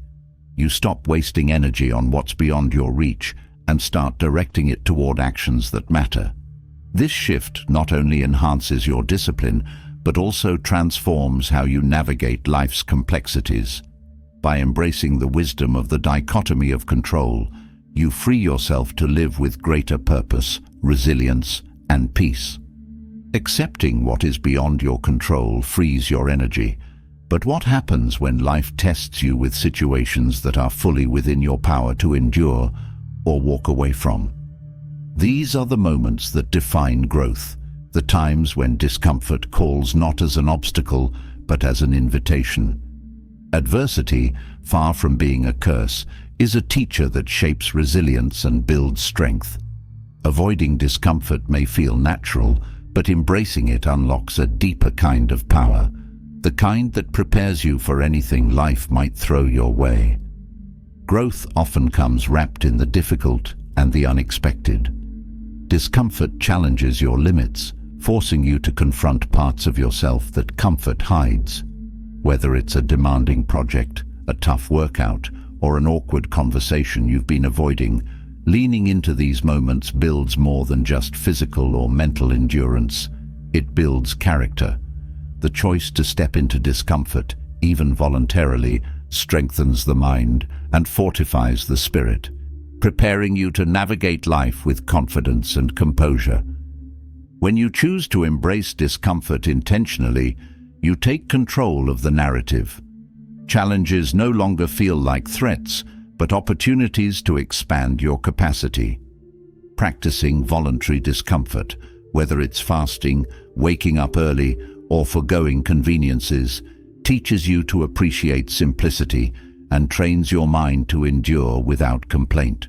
You stop wasting energy on what's beyond your reach and start directing it toward actions that matter. This shift not only enhances your discipline, but also transforms how you navigate life's complexities. By embracing the wisdom of the dichotomy of control, you free yourself to live with greater purpose, resilience, and peace. Accepting what is beyond your control frees your energy. But what happens when life tests you with situations that are fully within your power to endure or walk away from? These are the moments that define growth, the times when discomfort calls not as an obstacle, but as an invitation. Adversity, far from being a curse, is a teacher that shapes resilience and builds strength. Avoiding discomfort may feel natural, but embracing it unlocks a deeper kind of power, the kind that prepares you for anything life might throw your way. Growth often comes wrapped in the difficult and the unexpected. Discomfort challenges your limits, forcing you to confront parts of yourself that comfort hides. Whether it's a demanding project, a tough workout, or an awkward conversation you've been avoiding, leaning into these moments builds more than just physical or mental endurance. It builds character. The choice to step into discomfort, even voluntarily, strengthens the mind and fortifies the spirit, preparing you to navigate life with confidence and composure. When you choose to embrace discomfort intentionally, you take control of the narrative. Challenges no longer feel like threats, but opportunities to expand your capacity. Practicing voluntary discomfort, whether it's fasting, waking up early, or forgoing conveniences, teaches you to appreciate simplicity and trains your mind to endure without complaint.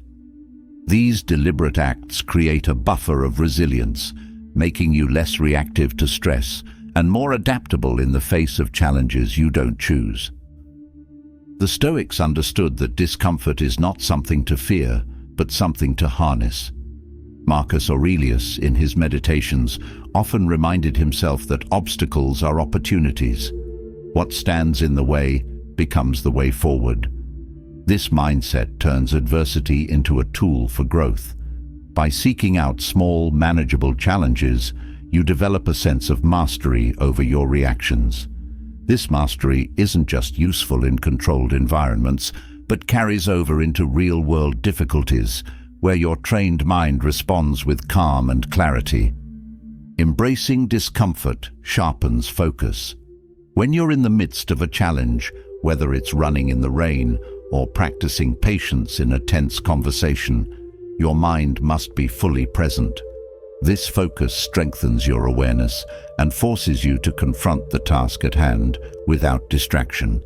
These deliberate acts create a buffer of resilience, making you less reactive to stress and more adaptable in the face of challenges you don't choose. The Stoics understood that discomfort is not something to fear, but something to harness. Marcus Aurelius, in his meditations, often reminded himself that obstacles are opportunities. What stands in the way becomes the way forward. This mindset turns adversity into a tool for growth. By seeking out small, manageable challenges, you develop a sense of mastery over your reactions. This mastery isn't just useful in controlled environments, but carries over into real-world difficulties, where your trained mind responds with calm and clarity. Embracing discomfort sharpens focus. When you're in the midst of a challenge, whether it's running in the rain or practicing patience in a tense conversation, your mind must be fully present. This focus strengthens your awareness and forces you to confront the task at hand without distraction.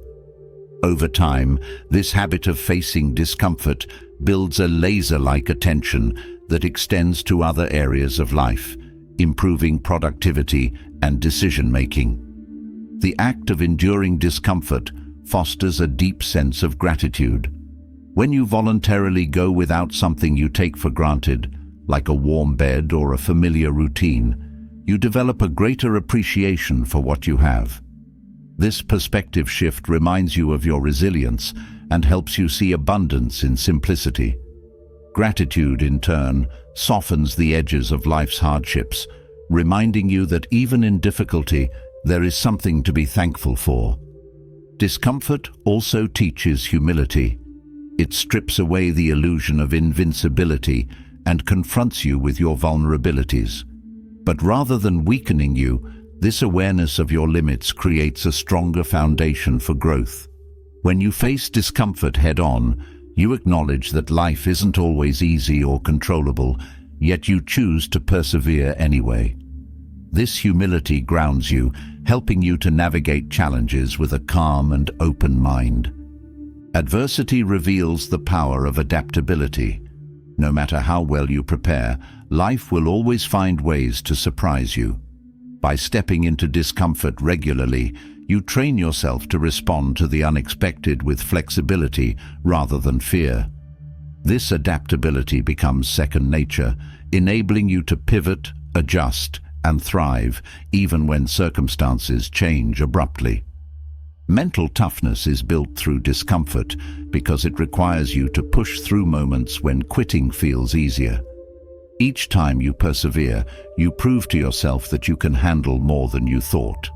Over time, this habit of facing discomfort builds a laser-like attention that extends to other areas of life, improving productivity and decision-making. The act of enduring discomfort fosters a deep sense of gratitude. When you voluntarily go without something you take for granted, like a warm bed or a familiar routine, you develop a greater appreciation for what you have. This perspective shift reminds you of your resilience and helps you see abundance in simplicity. Gratitude, in turn, softens the edges of life's hardships, reminding you that even in difficulty, there is something to be thankful for. Discomfort also teaches humility. It strips away the illusion of invincibility and confronts you with your vulnerabilities. But rather than weakening you, this awareness of your limits creates a stronger foundation for growth. When you face discomfort head-on, you acknowledge that life isn't always easy or controllable, yet you choose to persevere anyway. This humility grounds you, helping you to navigate challenges with a calm and open mind. Adversity reveals the power of adaptability. No matter how well you prepare, life will always find ways to surprise you. By stepping into discomfort regularly, you train yourself to respond to the unexpected with flexibility rather than fear. This adaptability becomes second nature, enabling you to pivot, adjust, and thrive even when circumstances change abruptly. Mental toughness is built through discomfort because it requires you to push through moments when quitting feels easier. Each time you persevere, you prove to yourself that you can handle more than you thought.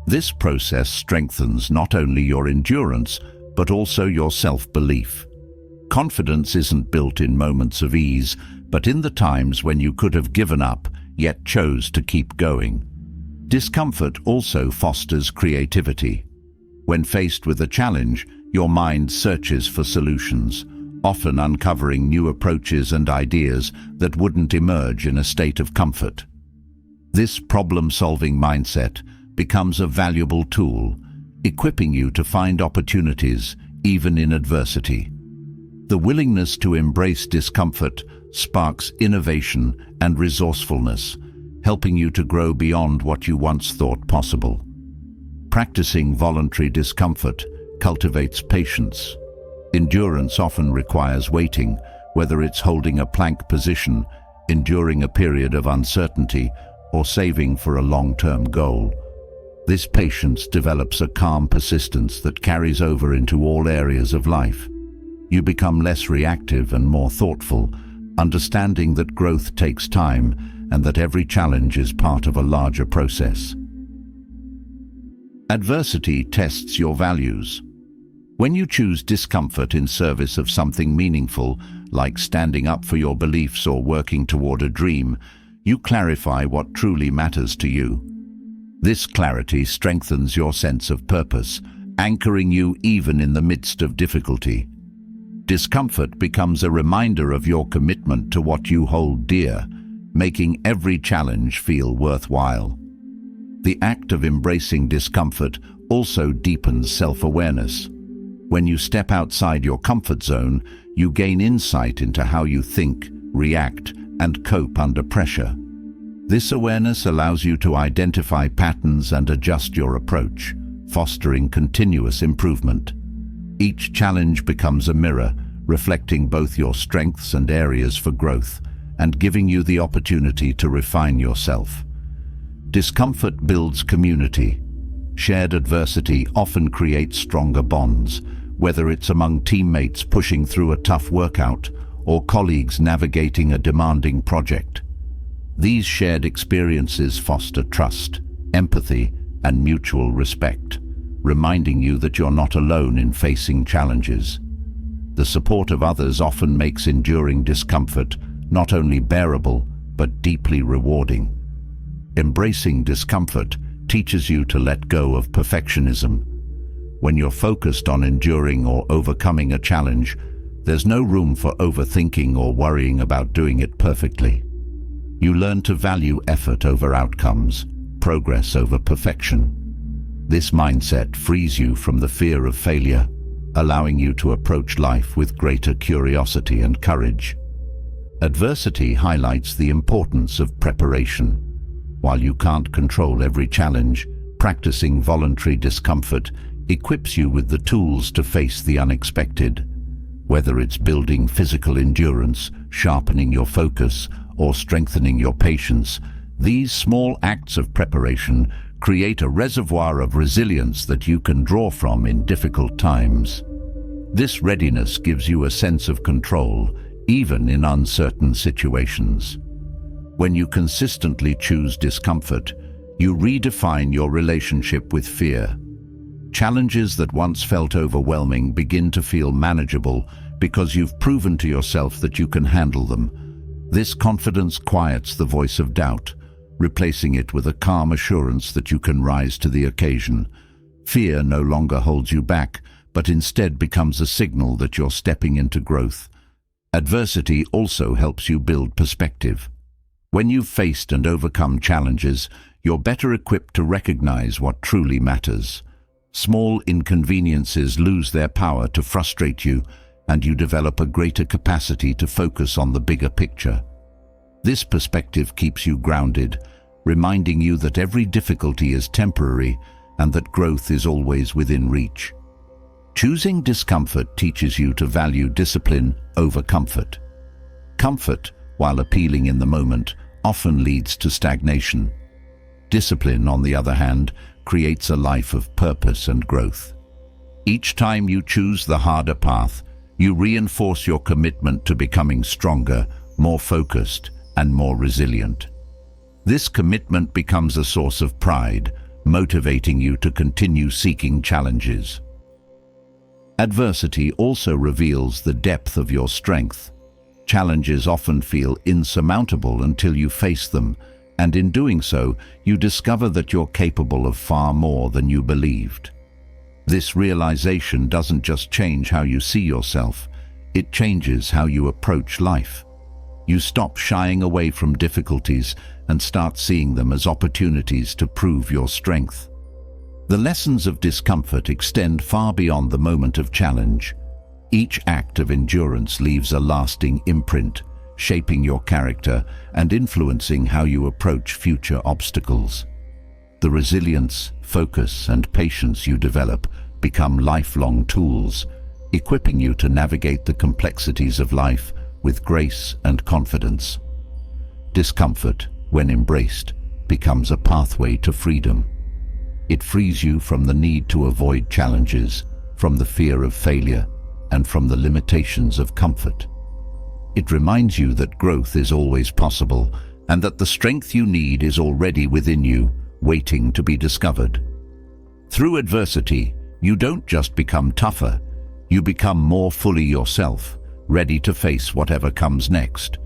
This process strengthens not only your endurance, but also your self-belief. Confidence isn't built in moments of ease, but in the times when you could have given up, yet chose to keep going. Discomfort also fosters creativity. When faced with a challenge, your mind searches for solutions, often uncovering new approaches and ideas that wouldn't emerge in a state of comfort. This problem-solving mindset becomes a valuable tool, equipping you to find opportunities even in adversity. The willingness to embrace discomfort sparks innovation and resourcefulness, helping you to grow beyond what you once thought possible. Practicing voluntary discomfort cultivates patience. Endurance often requires waiting, whether it's holding a plank position, enduring a period of uncertainty, or saving for a long-term goal. This patience develops a calm persistence that carries over into all areas of life. You become less reactive and more thoughtful, understanding that growth takes time and that every challenge is part of a larger process. Adversity tests your values. When you choose discomfort in service of something meaningful, like standing up for your beliefs or working toward a dream, you clarify what truly matters to you. This clarity strengthens your sense of purpose, anchoring you even in the midst of difficulty. Discomfort becomes a reminder of your commitment to what you hold dear, making every challenge feel worthwhile. The act of embracing discomfort also deepens self-awareness. When you step outside your comfort zone, you gain insight into how you think, react, and cope under pressure. This awareness allows you to identify patterns and adjust your approach, fostering continuous improvement. Each challenge becomes a mirror, reflecting both your strengths and areas for growth, and giving you the opportunity to refine yourself. Discomfort builds community. Shared adversity often creates stronger bonds, whether it's among teammates pushing through a tough workout or colleagues navigating a demanding project. These shared experiences foster trust, empathy, and mutual respect, reminding you that you're not alone in facing challenges. The support of others often makes enduring discomfort not only bearable, but deeply rewarding. Embracing discomfort teaches you to let go of perfectionism. When you're focused on enduring or overcoming a challenge, there's no room for overthinking or worrying about doing it perfectly. You learn to value effort over outcomes, progress over perfection. This mindset frees you from the fear of failure, allowing you to approach life with greater curiosity and courage. Adversity highlights the importance of preparation. While you can't control every challenge, practicing voluntary discomfort equips you with the tools to face the unexpected. Whether it's building physical endurance, sharpening your focus, or strengthening your patience, these small acts of preparation create a reservoir of resilience that you can draw from in difficult times. This readiness gives you a sense of control, even in uncertain situations. When you consistently choose discomfort, you redefine your relationship with fear. Challenges that once felt overwhelming begin to feel manageable because you've proven to yourself that you can handle them. This confidence quiets the voice of doubt, replacing it with a calm assurance that you can rise to the occasion. Fear no longer holds you back, but instead becomes a signal that you're stepping into growth. Adversity also helps you build perspective. When you've faced and overcome challenges, you're better equipped to recognize what truly matters. Small inconveniences lose their power to frustrate you, and you develop a greater capacity to focus on the bigger picture. This perspective keeps you grounded, reminding you that every difficulty is temporary and that growth is always within reach. Choosing discomfort teaches you to value discipline over comfort. Comfort, while appealing in the moment, often leads to stagnation. Discipline, on the other hand, creates a life of purpose and growth. Each time you choose the harder path, you reinforce your commitment to becoming stronger, more focused, and more resilient. This commitment becomes a source of pride, motivating you to continue seeking challenges. Adversity also reveals the depth of your strength. Challenges often feel insurmountable until you face them, and in doing so, you discover that you're capable of far more than you believed. This realization doesn't just change how you see yourself, it changes how you approach life. You stop shying away from difficulties and start seeing them as opportunities to prove your strength. The lessons of discomfort extend far beyond the moment of challenge. Each act of endurance leaves a lasting imprint, shaping your character and influencing how you approach future obstacles. The resilience, focus, and patience you develop become lifelong tools, equipping you to navigate the complexities of life with grace and confidence. Discomfort, when embraced, becomes a pathway to freedom. It frees you from the need to avoid challenges, from the fear of failure, and from the limitations of comfort. It reminds you that growth is always possible and that the strength you need is already within you, waiting to be discovered. Through adversity, you don't just become tougher, you become more fully yourself, ready to face whatever comes next.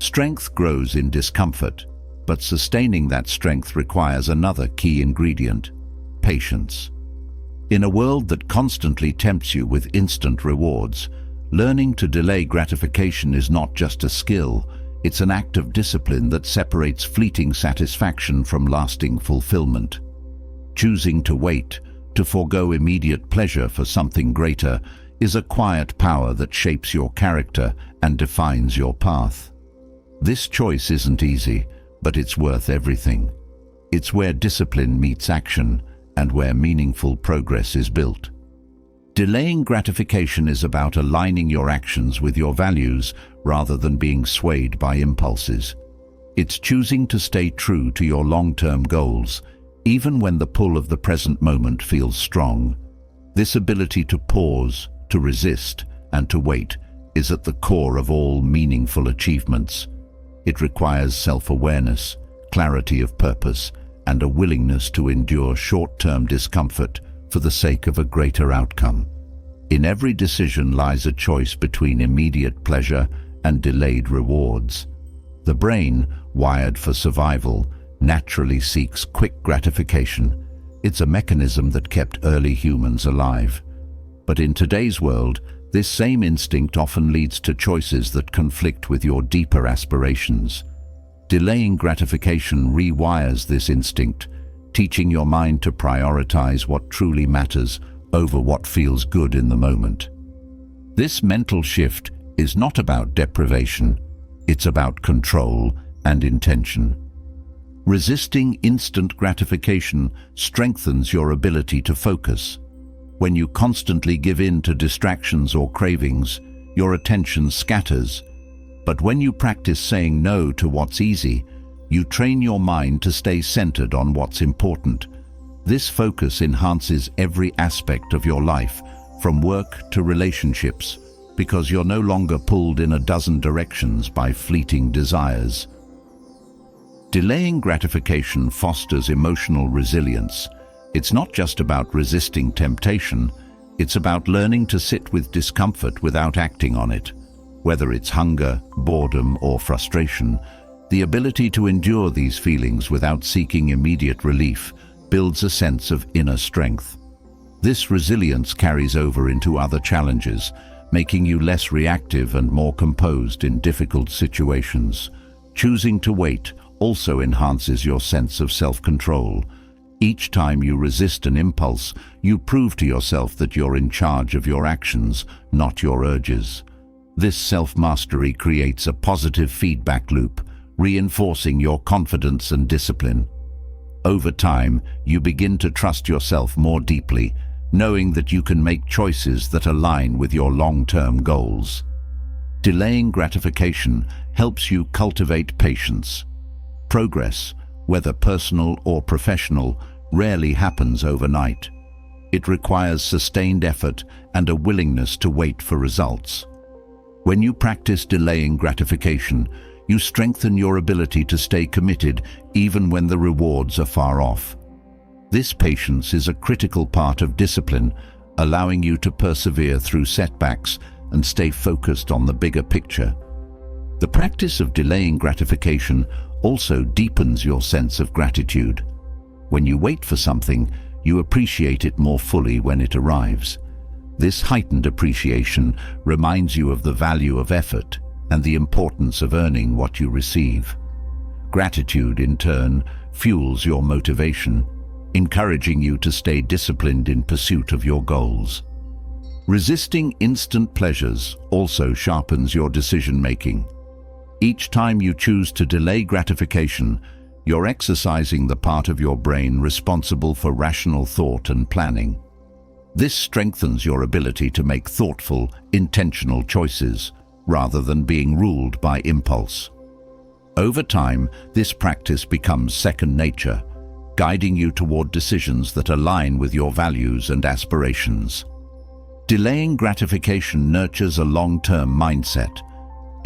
Strength grows in discomfort, but sustaining that strength requires another key ingredient: patience. In a world that constantly tempts you with instant rewards, learning to delay gratification is not just a skill, it's an act of discipline that separates fleeting satisfaction from lasting fulfillment. Choosing to wait, to forego immediate pleasure for something greater, is a quiet power that shapes your character and defines your path. This choice isn't easy, but it's worth everything. It's where discipline meets action and where meaningful progress is built. Delaying gratification is about aligning your actions with your values rather than being swayed by impulses. It's choosing to stay true to your long-term goals, even when the pull of the present moment feels strong. This ability to pause, to resist, and to wait is at the core of all meaningful achievements. It requires self-awareness, clarity of purpose, and a willingness to endure short-term discomfort for the sake of a greater outcome. In every decision lies a choice between immediate pleasure and delayed rewards. The brain, wired for survival, naturally seeks quick gratification. It's a mechanism that kept early humans alive. But in today's world, this same instinct often leads to choices that conflict with your deeper aspirations. Delaying gratification rewires this instinct, teaching your mind to prioritize what truly matters over what feels good in the moment. This mental shift is not about deprivation, it's about control and intention. Resisting instant gratification strengthens your ability to focus. When you constantly give in to distractions or cravings, your attention scatters. But when you practice saying no to what's easy, you train your mind to stay centered on what's important. This focus enhances every aspect of your life, from work to relationships, because you're no longer pulled in a dozen directions by fleeting desires. Delaying gratification fosters emotional resilience. It's not just about resisting temptation, it's about learning to sit with discomfort without acting on it. Whether it's hunger, boredom, or frustration, the ability to endure these feelings without seeking immediate relief builds a sense of inner strength. This resilience carries over into other challenges, making you less reactive and more composed in difficult situations. Choosing to wait also enhances your sense of self-control. Each time you resist an impulse, you prove to yourself that you're in charge of your actions, not your urges. This self-mastery creates a positive feedback loop, reinforcing your confidence and discipline. Over time, you begin to trust yourself more deeply, knowing that you can make choices that align with your long-term goals. Delaying gratification helps you cultivate patience. Progress, whether personal or professional, rarely happens overnight. It requires sustained effort and a willingness to wait for results. When you practice delaying gratification, you strengthen your ability to stay committed even when the rewards are far off. This patience is a critical part of discipline, allowing you to persevere through setbacks and stay focused on the bigger picture. The practice of delaying gratification also deepens your sense of gratitude. When you wait for something, you appreciate it more fully when it arrives. This heightened appreciation reminds you of the value of effort and the importance of earning what you receive. Gratitude, in turn, fuels your motivation, encouraging you to stay disciplined in pursuit of your goals. Resisting instant pleasures also sharpens your decision-making. Each time you choose to delay gratification, you're exercising the part of your brain responsible for rational thought and planning. This strengthens your ability to make thoughtful, intentional choices, rather than being ruled by impulse. Over time, this practice becomes second nature, guiding you toward decisions that align with your values and aspirations. Delaying gratification nurtures a long-term mindset.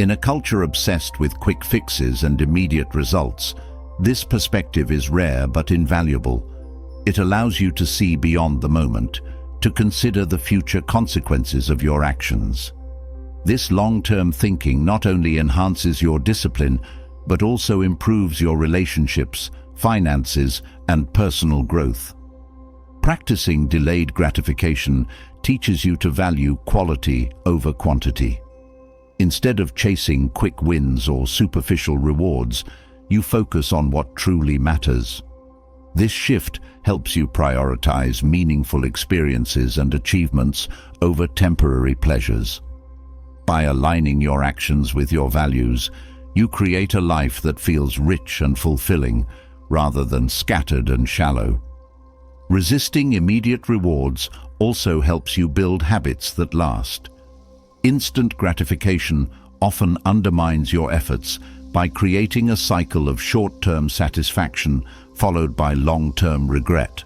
In a culture obsessed with quick fixes and immediate results, this perspective is rare but invaluable. It allows you to see beyond the moment, to consider the future consequences of your actions. This long-term thinking not only enhances your discipline, but also improves your relationships, finances, and personal growth. Practicing delayed gratification teaches you to value quality over quantity. Instead of chasing quick wins or superficial rewards, you focus on what truly matters. This shift helps you prioritize meaningful experiences and achievements over temporary pleasures. By aligning your actions with your values, you create a life that feels rich and fulfilling, rather than scattered and shallow. Resisting immediate rewards also helps you build habits that last. Instant gratification often undermines your efforts by creating a cycle of short-term satisfaction followed by long-term regret.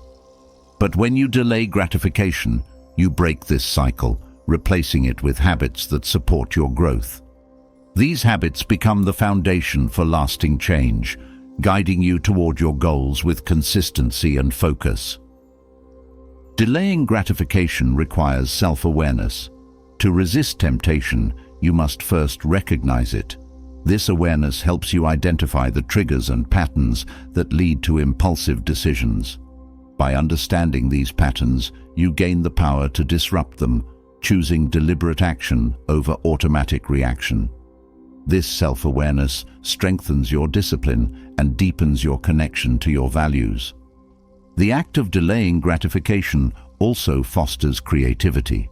But when you delay gratification, you break this cycle, replacing it with habits that support your growth. These habits become the foundation for lasting change, guiding you toward your goals with consistency and focus. Delaying gratification requires self-awareness. To resist temptation, you must first recognize it. This awareness helps you identify the triggers and patterns that lead to impulsive decisions. By understanding these patterns, you gain the power to disrupt them, choosing deliberate action over automatic reaction. This self-awareness strengthens your discipline and deepens your connection to your values. The act of delaying gratification also fosters creativity.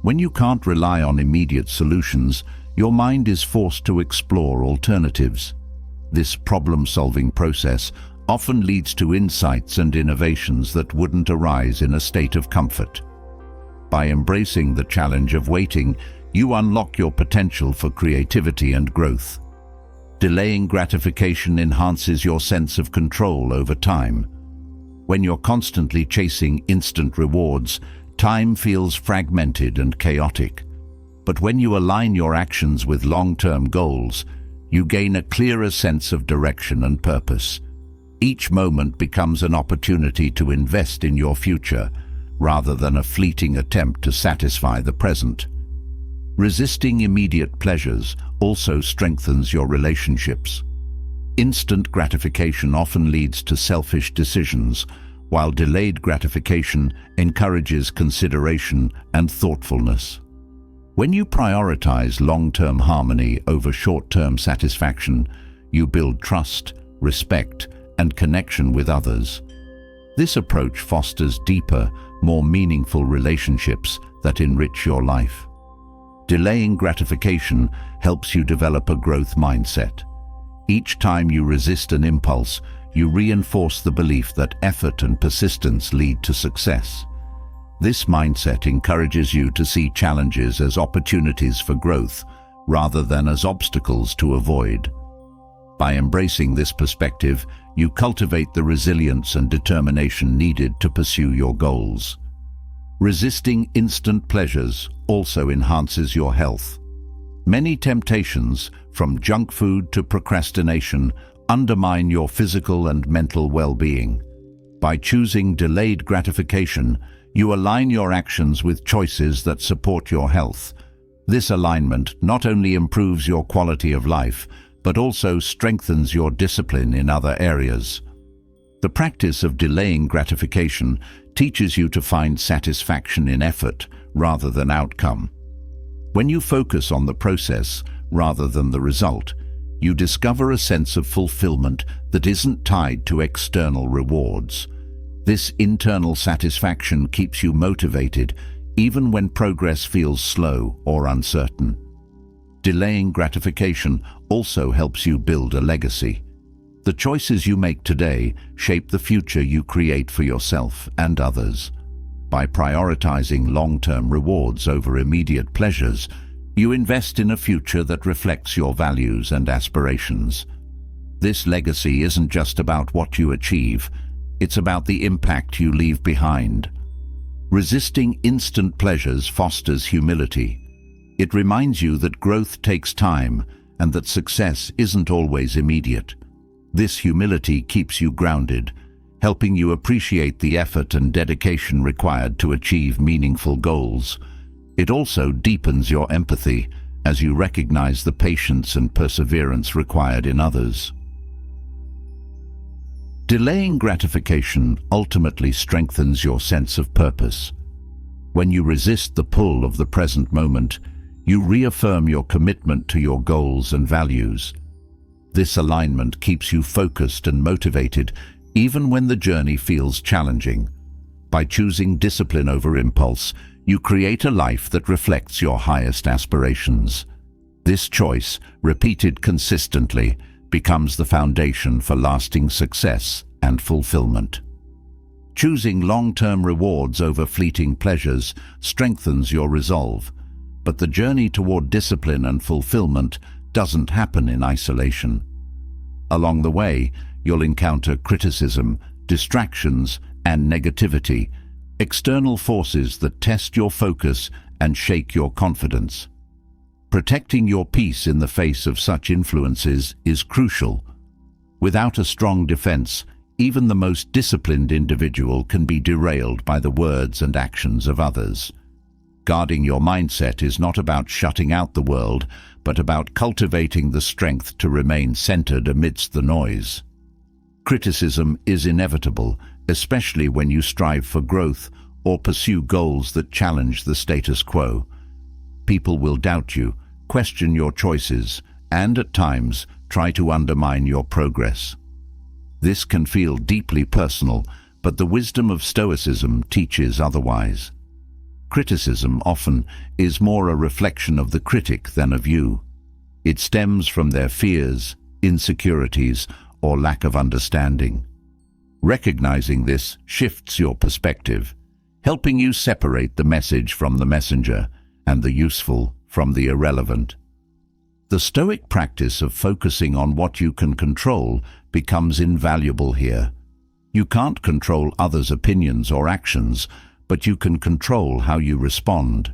When you can't rely on immediate solutions, your mind is forced to explore alternatives. This problem-solving process often leads to insights and innovations that wouldn't arise in a state of comfort. By embracing the challenge of waiting, you unlock your potential for creativity and growth. Delaying gratification enhances your sense of control over time. When you're constantly chasing instant rewards, time feels fragmented and chaotic. But when you align your actions with long-term goals, you gain a clearer sense of direction and purpose. Each moment becomes an opportunity to invest in your future, rather than a fleeting attempt to satisfy the present. Resisting immediate pleasures also strengthens your relationships. Instant gratification often leads to selfish decisions, while delayed gratification encourages consideration and thoughtfulness. When you prioritize long-term harmony over short-term satisfaction, you build trust, respect, and connection with others. This approach fosters deeper, more meaningful relationships that enrich your life. Delaying gratification helps you develop a growth mindset. Each time you resist an impulse, you reinforce the belief that effort and persistence lead to success. This mindset encourages you to see challenges as opportunities for growth, rather than as obstacles to avoid. By embracing this perspective, you cultivate the resilience and determination needed to pursue your goals. Resisting instant pleasures also enhances your health. Many temptations, from junk food to procrastination, undermine your physical and mental well-being. By choosing delayed gratification, you align your actions with choices that support your health. This alignment not only improves your quality of life, but also strengthens your discipline in other areas. The practice of delaying gratification teaches you to find satisfaction in effort rather than outcome. When you focus on the process rather than the result, you discover a sense of fulfillment that isn't tied to external rewards. This internal satisfaction keeps you motivated even when progress feels slow or uncertain. Delaying gratification also helps you build a legacy. The choices you make today shape the future you create for yourself and others. By prioritizing long-term rewards over immediate pleasures, you invest in a future that reflects your values and aspirations. This legacy isn't just about what you achieve, it's about the impact you leave behind. Resisting instant pleasures fosters humility. It reminds you that growth takes time and that success isn't always immediate. This humility keeps you grounded, helping you appreciate the effort and dedication required to achieve meaningful goals. It also deepens your empathy as you recognize the patience and perseverance required in others. Delaying gratification ultimately strengthens your sense of purpose. When you resist the pull of the present moment, you reaffirm your commitment to your goals and values. This alignment keeps you focused and motivated even when the journey feels challenging. By choosing discipline over impulse, you create a life that reflects your highest aspirations. This choice, repeated consistently, becomes the foundation for lasting success and fulfillment. Choosing long-term rewards over fleeting pleasures strengthens your resolve, but the journey toward discipline and fulfillment doesn't happen in isolation. Along the way, you'll encounter criticism, distractions, and negativity, external forces that test your focus and shake your confidence. Protecting your peace in the face of such influences is crucial. Without a strong defense, even the most disciplined individual can be derailed by the words and actions of others. Guarding your mindset is not about shutting out the world, but about cultivating the strength to remain centered amidst the noise. Criticism is inevitable, especially when you strive for growth or pursue goals that challenge the status quo. People will doubt you, question your choices, and at times try to undermine your progress. This can feel deeply personal, but the wisdom of Stoicism teaches otherwise. Criticism often is more a reflection of the critic than of you. It stems from their fears, insecurities, or lack of understanding. Recognizing this shifts your perspective, helping you separate the message from the messenger and the useful from the irrelevant. The Stoic practice of focusing on what you can control becomes invaluable here. You can't control others' opinions or actions, but you can control how you respond.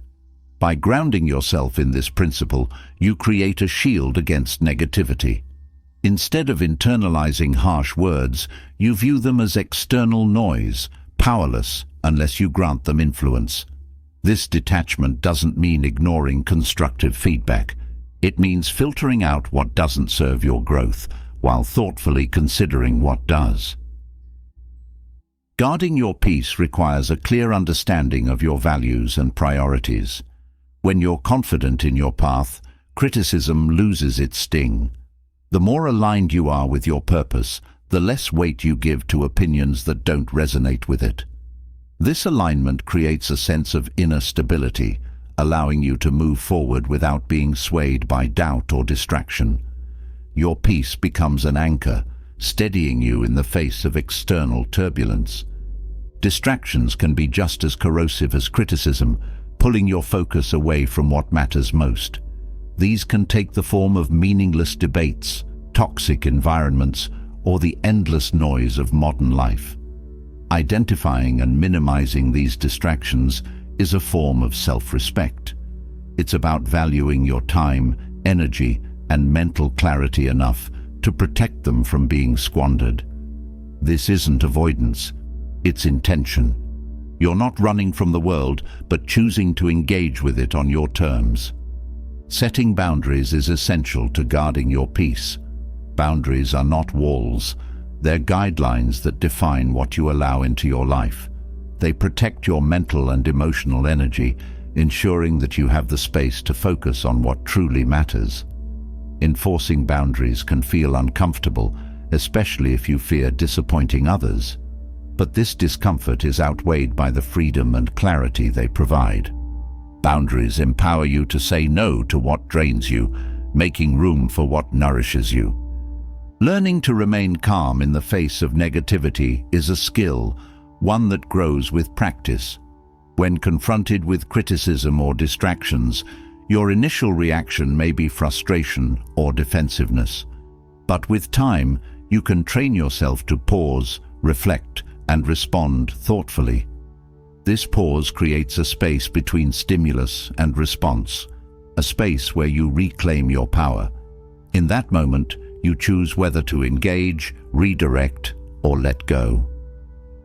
By grounding yourself in this principle, you create a shield against negativity. Instead of internalizing harsh words, you view them as external noise, powerless unless you grant them influence. This detachment doesn't mean ignoring constructive feedback. It means filtering out what doesn't serve your growth, while thoughtfully considering what does. Guarding your peace requires a clear understanding of your values and priorities. When you're confident in your path, criticism loses its sting. The more aligned you are with your purpose, the less weight you give to opinions that don't resonate with it. This alignment creates a sense of inner stability, allowing you to move forward without being swayed by doubt or distraction. Your peace becomes an anchor, steadying you in the face of external turbulence. Distractions can be just as corrosive as criticism, pulling your focus away from what matters most. These can take the form of meaningless debates, toxic environments, or the endless noise of modern life. Identifying and minimizing these distractions is a form of self-respect. It's about valuing your time, energy, and mental clarity enough to protect them from being squandered. This isn't avoidance, it's intention. You're not running from the world, but choosing to engage with it on your terms. Setting boundaries is essential to guarding your peace. Boundaries are not walls. They're guidelines that define what you allow into your life. They protect your mental and emotional energy, ensuring that you have the space to focus on what truly matters. Enforcing boundaries can feel uncomfortable, especially if you fear disappointing others. But this discomfort is outweighed by the freedom and clarity they provide. Boundaries empower you to say no to what drains you, making room for what nourishes you. Learning to remain calm in the face of negativity is a skill, one that grows with practice. When confronted with criticism or distractions, your initial reaction may be frustration or defensiveness. But with time, you can train yourself to pause, reflect, and respond thoughtfully. This pause creates a space between stimulus and response, a space where you reclaim your power. In that moment, you choose whether to engage, redirect, or let go.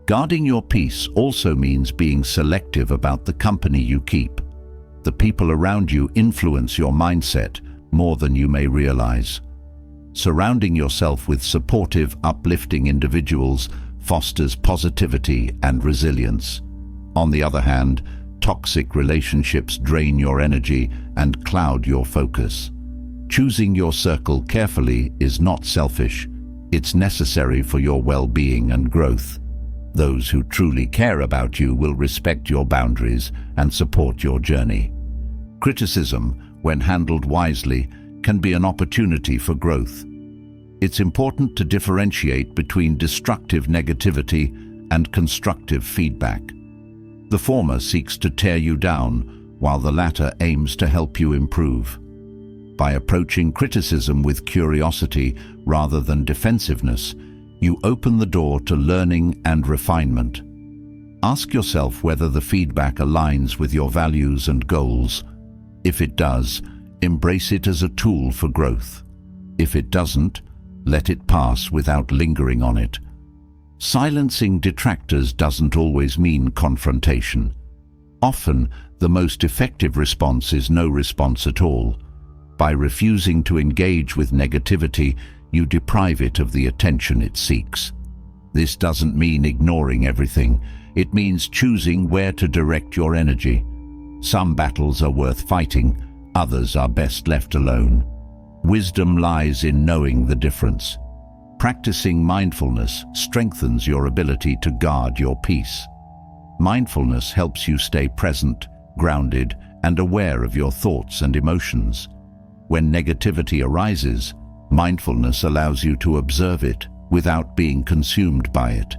Guarding your peace also means being selective about the company you keep. The people around you influence your mindset more than you may realize. Surrounding yourself with supportive, uplifting individuals fosters positivity and resilience. On the other hand, toxic relationships drain your energy and cloud your focus. Choosing your circle carefully is not selfish. It's necessary for your well-being and growth. Those who truly care about you will respect your boundaries and support your journey. Criticism, when handled wisely, can be an opportunity for growth. It's important to differentiate between destructive negativity and constructive feedback. The former seeks to tear you down, while the latter aims to help you improve. By approaching criticism with curiosity rather than defensiveness, you open the door to learning and refinement. Ask yourself whether the feedback aligns with your values and goals. If it does, embrace it as a tool for growth. If it doesn't, let it pass without lingering on it. Silencing detractors doesn't always mean confrontation. Often, the most effective response is no response at all. By refusing to engage with negativity, you deprive it of the attention it seeks. This doesn't mean ignoring everything. It means choosing where to direct your energy. Some battles are worth fighting, others are best left alone. Wisdom lies in knowing the difference. Practicing mindfulness strengthens your ability to guard your peace. Mindfulness helps you stay present, grounded, and aware of your thoughts and emotions. When negativity arises, mindfulness allows you to observe it without being consumed by it.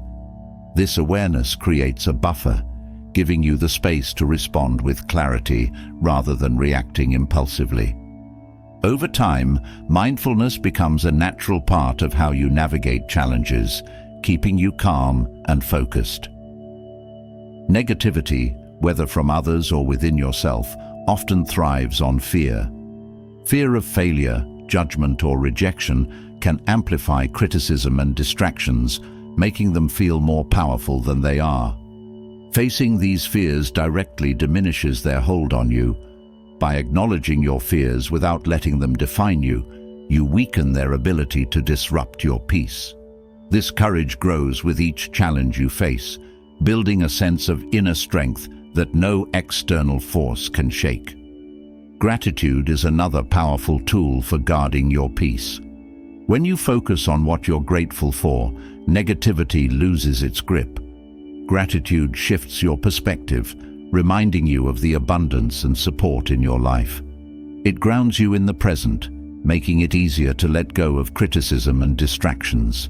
This awareness creates a buffer, giving you the space to respond with clarity rather than reacting impulsively. Over time, mindfulness becomes a natural part of how you navigate challenges, keeping you calm and focused. Negativity, whether from others or within yourself, often thrives on fear. Fear of failure, judgment, or rejection can amplify criticism and distractions, making them feel more powerful than they are. Facing these fears directly diminishes their hold on you. By acknowledging your fears without letting them define you, you weaken their ability to disrupt your peace. This courage grows with each challenge you face, building a sense of inner strength that no external force can shake. Gratitude is another powerful tool for guarding your peace. When you focus on what you're grateful for, negativity loses its grip. Gratitude shifts your perspective, reminding you of the abundance and support in your life. It grounds you in the present, making it easier to let go of criticism and distractions.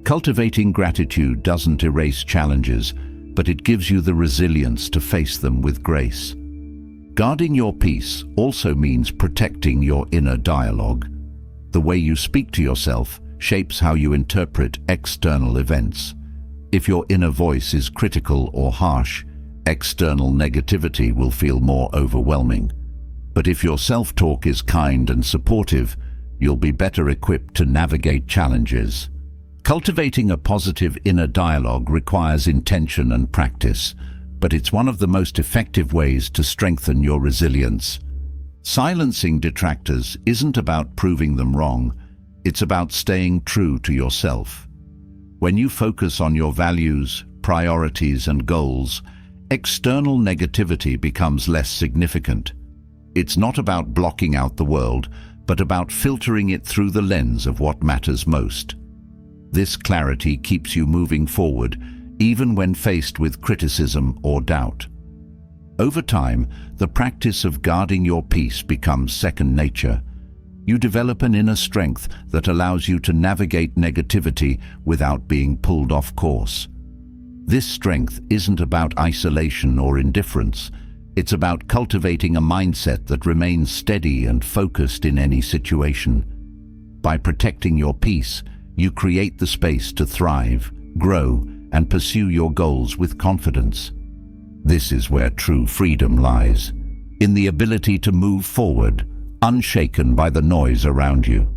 Cultivating gratitude doesn't erase challenges, but it gives you the resilience to face them with grace. Guarding your peace also means protecting your inner dialogue. The way you speak to yourself shapes how you interpret external events. If your inner voice is critical or harsh, external negativity will feel more overwhelming. But if your self-talk is kind and supportive, you'll be better equipped to navigate challenges. Cultivating a positive inner dialogue requires intention and practice, but it's one of the most effective ways to strengthen your resilience. Silencing detractors isn't about proving them wrong, it's about staying true to yourself. When you focus on your values, priorities, and goals, external negativity becomes less significant. It's not about blocking out the world, but about filtering it through the lens of what matters most. This clarity keeps you moving forward, even when faced with criticism or doubt. Over time, the practice of guarding your peace becomes second nature. You develop an inner strength that allows you to navigate negativity without being pulled off course. This strength isn't about isolation or indifference. It's about cultivating a mindset that remains steady and focused in any situation. By protecting your peace, you create the space to thrive, grow, and pursue your goals with confidence. This is where true freedom lies, in the ability to move forward, unshaken by the noise around you.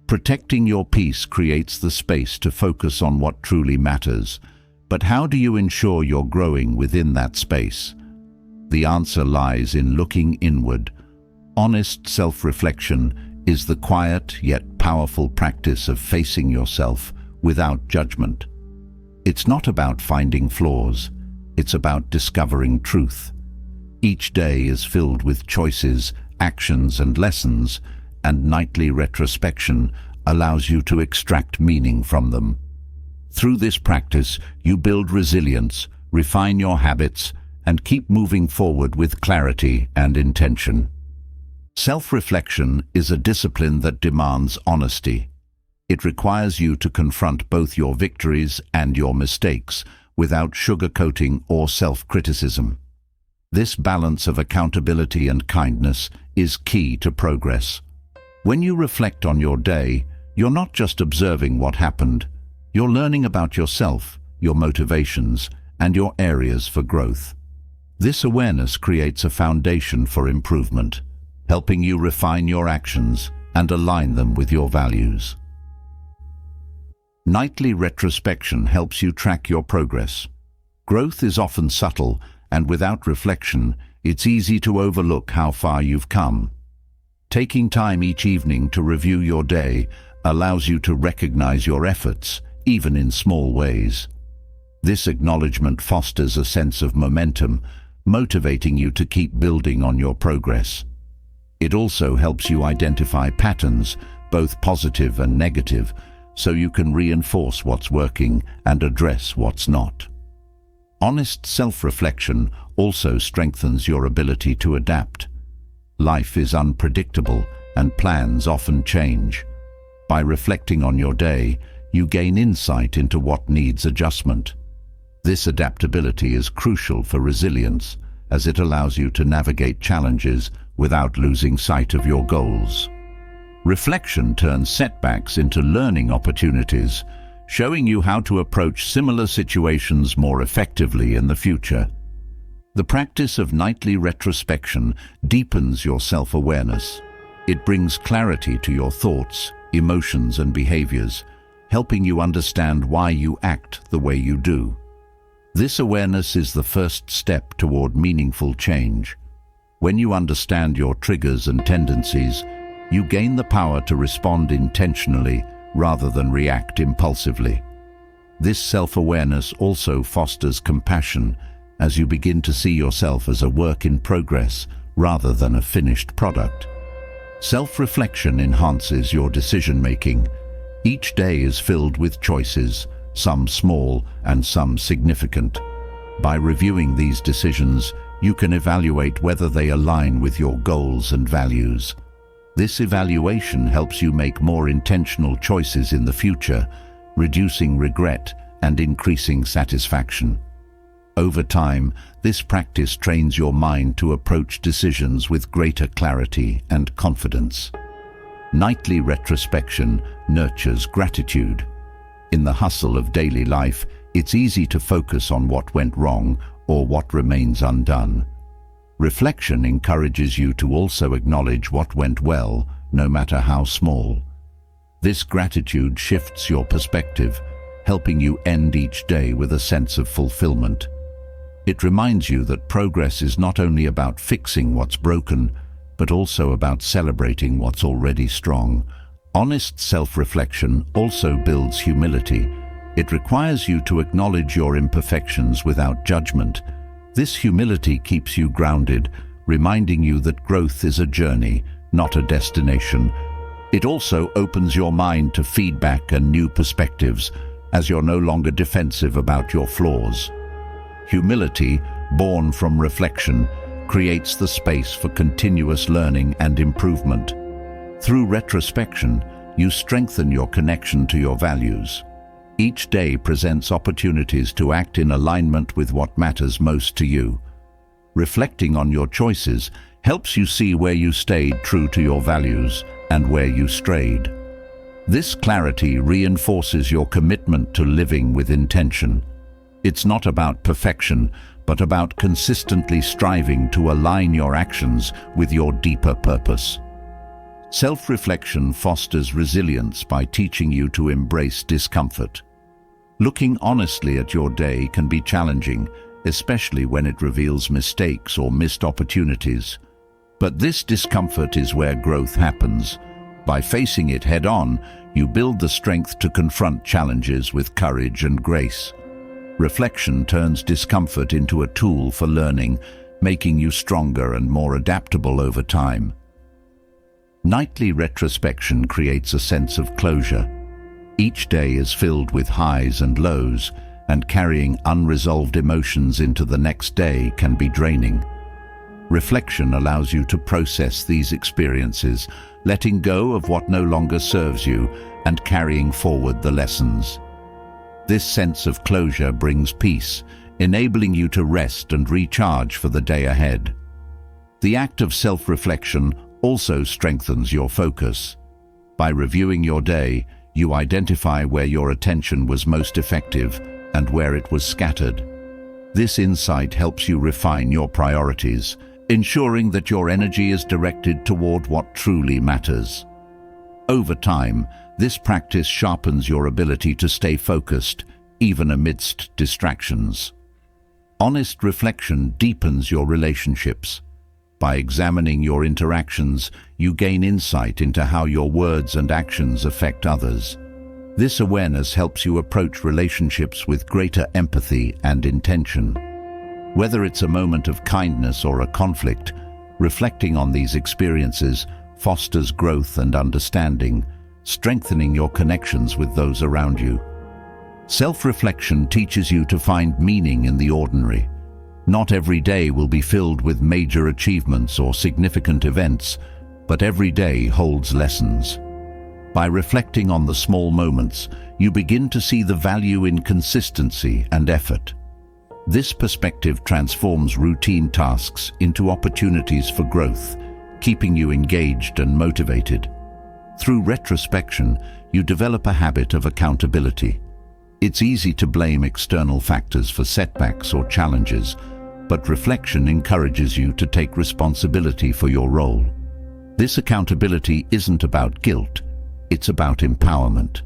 Protecting your peace creates the space to focus on what truly matters. But how do you ensure you're growing within that space? The answer lies in looking inward. Honest self-reflection is the quiet yet powerful practice of facing yourself without judgment. It's not about finding flaws, it's about discovering truth. Each day is filled with choices, actions, and lessons, and nightly retrospection allows you to extract meaning from them. Through this practice, you build resilience, refine your habits, and keep moving forward with clarity and intention. Self-reflection is a discipline that demands honesty. It requires you to confront both your victories and your mistakes without sugarcoating or self-criticism. This balance of accountability and kindness is key to progress. When you reflect on your day, you're not just observing what happened. You're learning about yourself, your motivations, and your areas for growth. This awareness creates a foundation for improvement, helping you refine your actions and align them with your values. Nightly retrospection helps you track your progress. Growth is often subtle, and without reflection, it's easy to overlook how far you've come. Taking time each evening to review your day allows you to recognize your efforts, even in small ways. This acknowledgement fosters a sense of momentum, motivating you to keep building on your progress. It also helps you identify patterns, both positive and negative, so you can reinforce what's working and address what's not. Honest self-reflection also strengthens your ability to adapt. Life is unpredictable, and plans often change. By reflecting on your day, you gain insight into what needs adjustment. This adaptability is crucial for resilience, as it allows you to navigate challenges without losing sight of your goals. Reflection turns setbacks into learning opportunities, showing you how to approach similar situations more effectively in the future. The practice of nightly retrospection deepens your self-awareness. It brings clarity to your thoughts, emotions, and behaviors, helping you understand why you act the way you do. This awareness is the first step toward meaningful change. When you understand your triggers and tendencies, you gain the power to respond intentionally rather than react impulsively. This self-awareness also fosters compassion as you begin to see yourself as a work in progress rather than a finished product. Self-reflection enhances your decision-making. Each day is filled with choices, some small and some significant. By reviewing these decisions, you can evaluate whether they align with your goals and values. This evaluation helps you make more intentional choices in the future, reducing regret and increasing satisfaction. Over time, this practice trains your mind to approach decisions with greater clarity and confidence. Nightly retrospection nurtures gratitude. In the hustle of daily life, it's easy to focus on what went wrong or what remains undone. Reflection encourages you to also acknowledge what went well, no matter how small. This gratitude shifts your perspective, helping you end each day with a sense of fulfillment. It reminds you that progress is not only about fixing what's broken, but also about celebrating what's already strong. Honest self-reflection also builds humility. It requires you to acknowledge your imperfections without judgment. This humility keeps you grounded, reminding you that growth is a journey, not a destination. It also opens your mind to feedback and new perspectives, as you're no longer defensive about your flaws. Humility, born from reflection, creates the space for continuous learning and improvement. Through retrospection, you strengthen your connection to your values. Each day presents opportunities to act in alignment with what matters most to you. Reflecting on your choices helps you see where you stayed true to your values and where you strayed. This clarity reinforces your commitment to living with intention. It's not about perfection, but about consistently striving to align your actions with your deeper purpose. Self-reflection fosters resilience by teaching you to embrace discomfort. Looking honestly at your day can be challenging, especially when it reveals mistakes or missed opportunities. But this discomfort is where growth happens. By facing it head-on, you build the strength to confront challenges with courage and grace. Reflection turns discomfort into a tool for learning, making you stronger and more adaptable over time. Nightly retrospection creates a sense of closure. Each day is filled with highs and lows, and carrying unresolved emotions into the next day can be draining. Reflection allows you to process these experiences, letting go of what no longer serves you and carrying forward the lessons. This sense of closure brings peace, enabling you to rest and recharge for the day ahead. The act of self-reflection also strengthens your focus. By reviewing your day, you identify where your attention was most effective and where it was scattered. This insight helps you refine your priorities, ensuring that your energy is directed toward what truly matters. Over time, this practice sharpens your ability to stay focused, even amidst distractions. Honest reflection deepens your relationships. By examining your interactions, you gain insight into how your words and actions affect others. This awareness helps you approach relationships with greater empathy and intention. Whether it's a moment of kindness or a conflict, reflecting on these experiences fosters growth and understanding, strengthening your connections with those around you. Self-reflection teaches you to find meaning in the ordinary. Not every day will be filled with major achievements or significant events, but every day holds lessons. By reflecting on the small moments, you begin to see the value in consistency and effort. This perspective transforms routine tasks into opportunities for growth, keeping you engaged and motivated. Through retrospection, you develop a habit of accountability. It's easy to blame external factors for setbacks or challenges, but reflection encourages you to take responsibility for your role. This accountability isn't about guilt, it's about empowerment.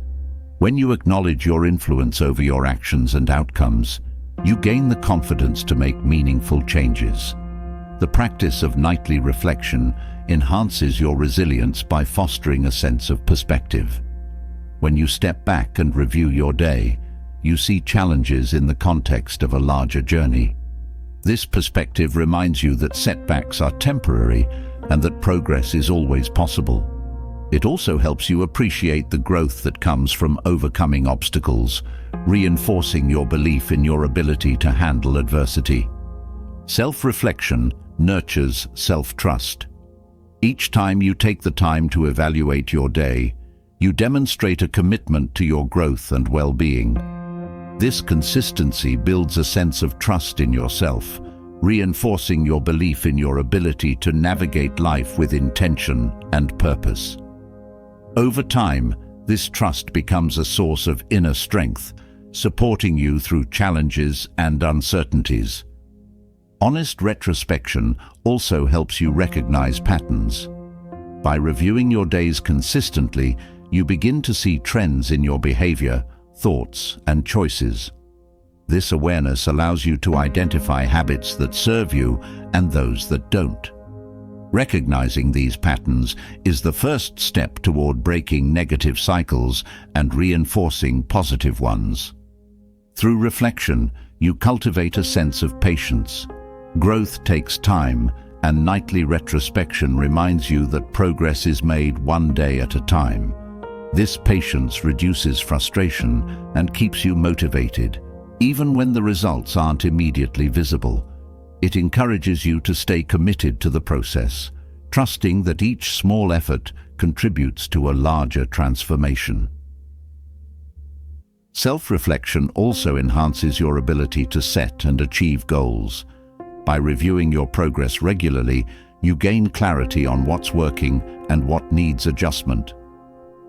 When you acknowledge your influence over your actions and outcomes, you gain the confidence to make meaningful changes. The practice of nightly reflection enhances your resilience by fostering a sense of perspective. When you step back and review your day, you see challenges in the context of a larger journey. This perspective reminds you that setbacks are temporary and that progress is always possible. It also helps you appreciate the growth that comes from overcoming obstacles, reinforcing your belief in your ability to handle adversity. Self-reflection nurtures self-trust. Each time you take the time to evaluate your day, you demonstrate a commitment to your growth and well-being. This consistency builds a sense of trust in yourself, reinforcing your belief in your ability to navigate life with intention and purpose. Over time, this trust becomes a source of inner strength, supporting you through challenges and uncertainties. Honest retrospection also helps you recognize patterns. By reviewing your days consistently, you begin to see trends in your behavior, thoughts, and choices. This awareness allows you to identify habits that serve you and those that don't. Recognizing these patterns is the first step toward breaking negative cycles and reinforcing positive ones. Through reflection, you cultivate a sense of patience. Growth takes time, and nightly retrospection reminds you that progress is made one day at a time. This patience reduces frustration and keeps you motivated, even when the results aren't immediately visible. It encourages you to stay committed to the process, trusting that each small effort contributes to a larger transformation. Self-reflection also enhances your ability to set and achieve goals. By reviewing your progress regularly, you gain clarity on what's working and what needs adjustment.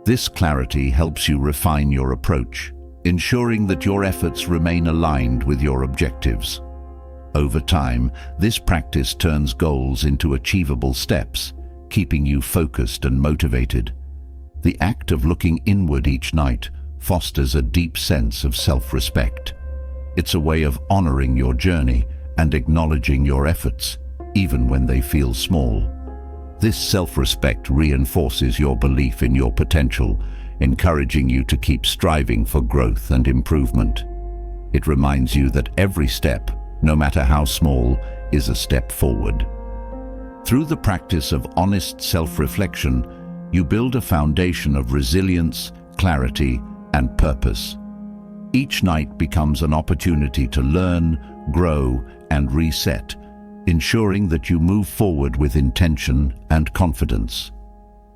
This clarity helps you refine your approach, ensuring that your efforts remain aligned with your objectives. Over time, this practice turns goals into achievable steps, keeping you focused and motivated. The act of looking inward each night fosters a deep sense of self-respect. It's a way of honoring your journey and acknowledging your efforts, even when they feel small. This self-respect reinforces your belief in your potential, encouraging you to keep striving for growth and improvement. It reminds you that every step, no matter how small, is a step forward. Through the practice of honest self-reflection, you build a foundation of resilience, clarity, and purpose. Each night becomes an opportunity to learn, grow, and reset, ensuring that you move forward with intention and confidence.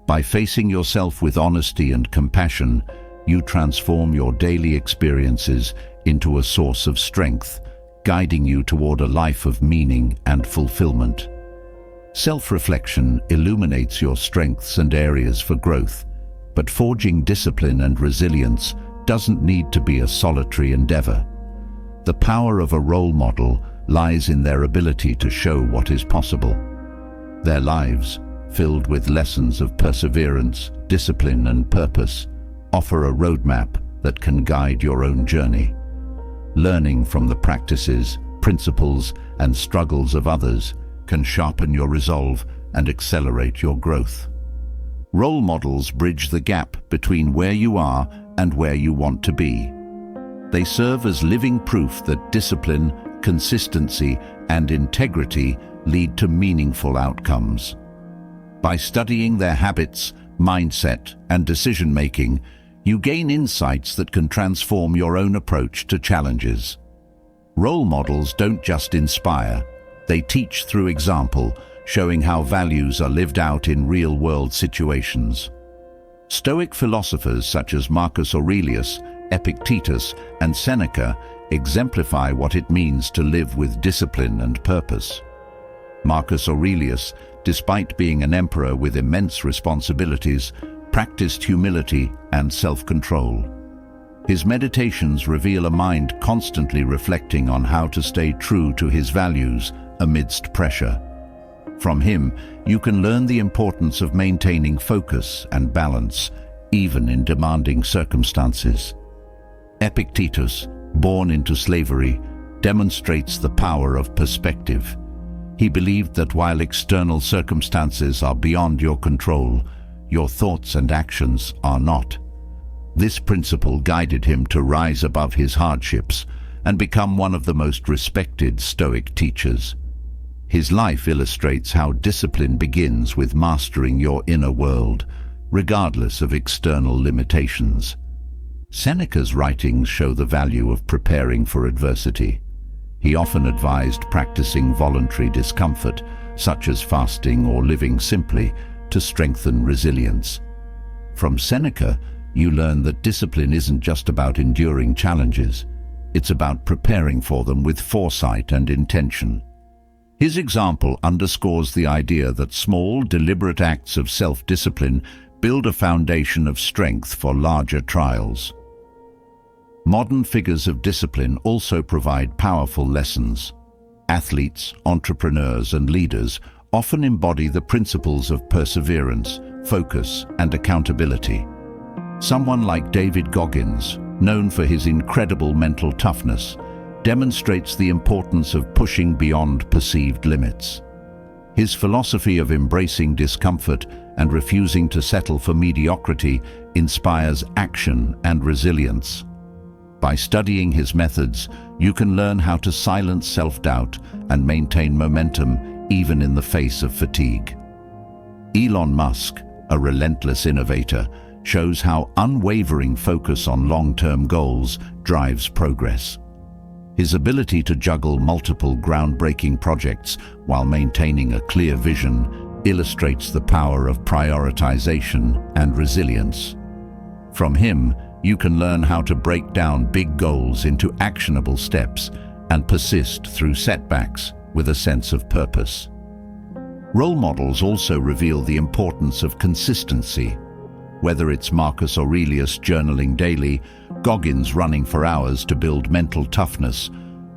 By facing yourself with honesty and compassion, you transform your daily experiences into a source of strength, guiding you toward a life of meaning and fulfillment. Self-reflection illuminates your strengths and areas for growth, but forging discipline and resilience doesn't need to be a solitary endeavor. The power of a role model lies in their ability to show what is possible. Their lives, filled with lessons of perseverance, discipline, and purpose, offer a roadmap that can guide your own journey. Learning from the practices, principles, and struggles of others can sharpen your resolve and accelerate your growth. Role models bridge the gap between where you are and where you want to be. They serve as living proof that discipline, consistency, and integrity lead to meaningful outcomes. By studying their habits, mindset, and decision-making, you gain insights that can transform your own approach to challenges. Role models don't just inspire, they teach through example, showing how values are lived out in real-world situations. Stoic philosophers such as Marcus Aurelius, Epictetus, and Seneca exemplify what it means to live with discipline and purpose. Marcus Aurelius, despite being an emperor with immense responsibilities, practiced humility and self-control. His meditations reveal a mind constantly reflecting on how to stay true to his values amidst pressure. From him, you can learn the importance of maintaining focus and balance, even in demanding circumstances. Epictetus, born into slavery, demonstrates the power of perspective. He believed that while external circumstances are beyond your control, your thoughts and actions are not. This principle guided him to rise above his hardships and become one of the most respected Stoic teachers. His life illustrates how discipline begins with mastering your inner world, regardless of external limitations. Seneca's writings show the value of preparing for adversity. He often advised practicing voluntary discomfort, such as fasting or living simply, to strengthen resilience. From Seneca, you learn that discipline isn't just about enduring challenges. It's about preparing for them with foresight and intention. His example underscores the idea that small, deliberate acts of self-discipline build a foundation of strength for larger trials. Modern figures of discipline also provide powerful lessons. Athletes, entrepreneurs, and leaders often embody the principles of perseverance, focus, and accountability. Someone like David Goggins, known for his incredible mental toughness, demonstrates the importance of pushing beyond perceived limits. His philosophy of embracing discomfort and refusing to settle for mediocrity inspires action and resilience. By studying his methods, you can learn how to silence self-doubt and maintain momentum even in the face of fatigue. Elon Musk, a relentless innovator, shows how unwavering focus on long-term goals drives progress. His ability to juggle multiple groundbreaking projects while maintaining a clear vision illustrates the power of prioritization and resilience. From him, you can learn how to break down big goals into actionable steps and persist through setbacks with a sense of purpose. Role models also reveal the importance of consistency. Whether it's Marcus Aurelius journaling daily, Goggins running for hours to build mental toughness,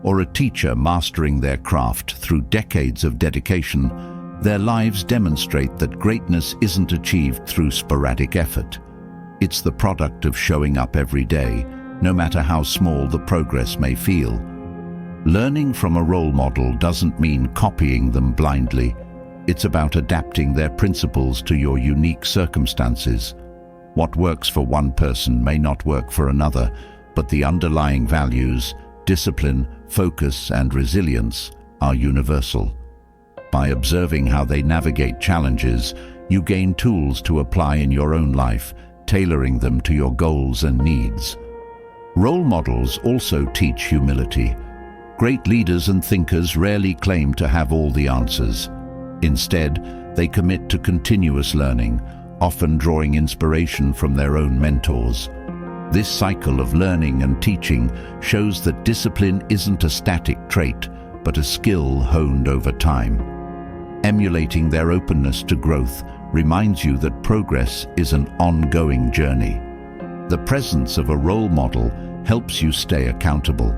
or a teacher mastering their craft through decades of dedication, their lives demonstrate that greatness isn't achieved through sporadic effort. It's the product of showing up every day, no matter how small the progress may feel. Learning from a role model doesn't mean copying them blindly. It's about adapting their principles to your unique circumstances. What works for one person may not work for another, but the underlying values, discipline, focus, and resilience are universal. By observing how they navigate challenges, you gain tools to apply in your own life, tailoring them to your goals and needs. Role models also teach humility. Great leaders and thinkers rarely claim to have all the answers. Instead, they commit to continuous learning, often drawing inspiration from their own mentors. This cycle of learning and teaching shows that discipline isn't a static trait, but a skill honed over time. Emulating their openness to growth reminds you that progress is an ongoing journey. The presence of a role model helps you stay accountable.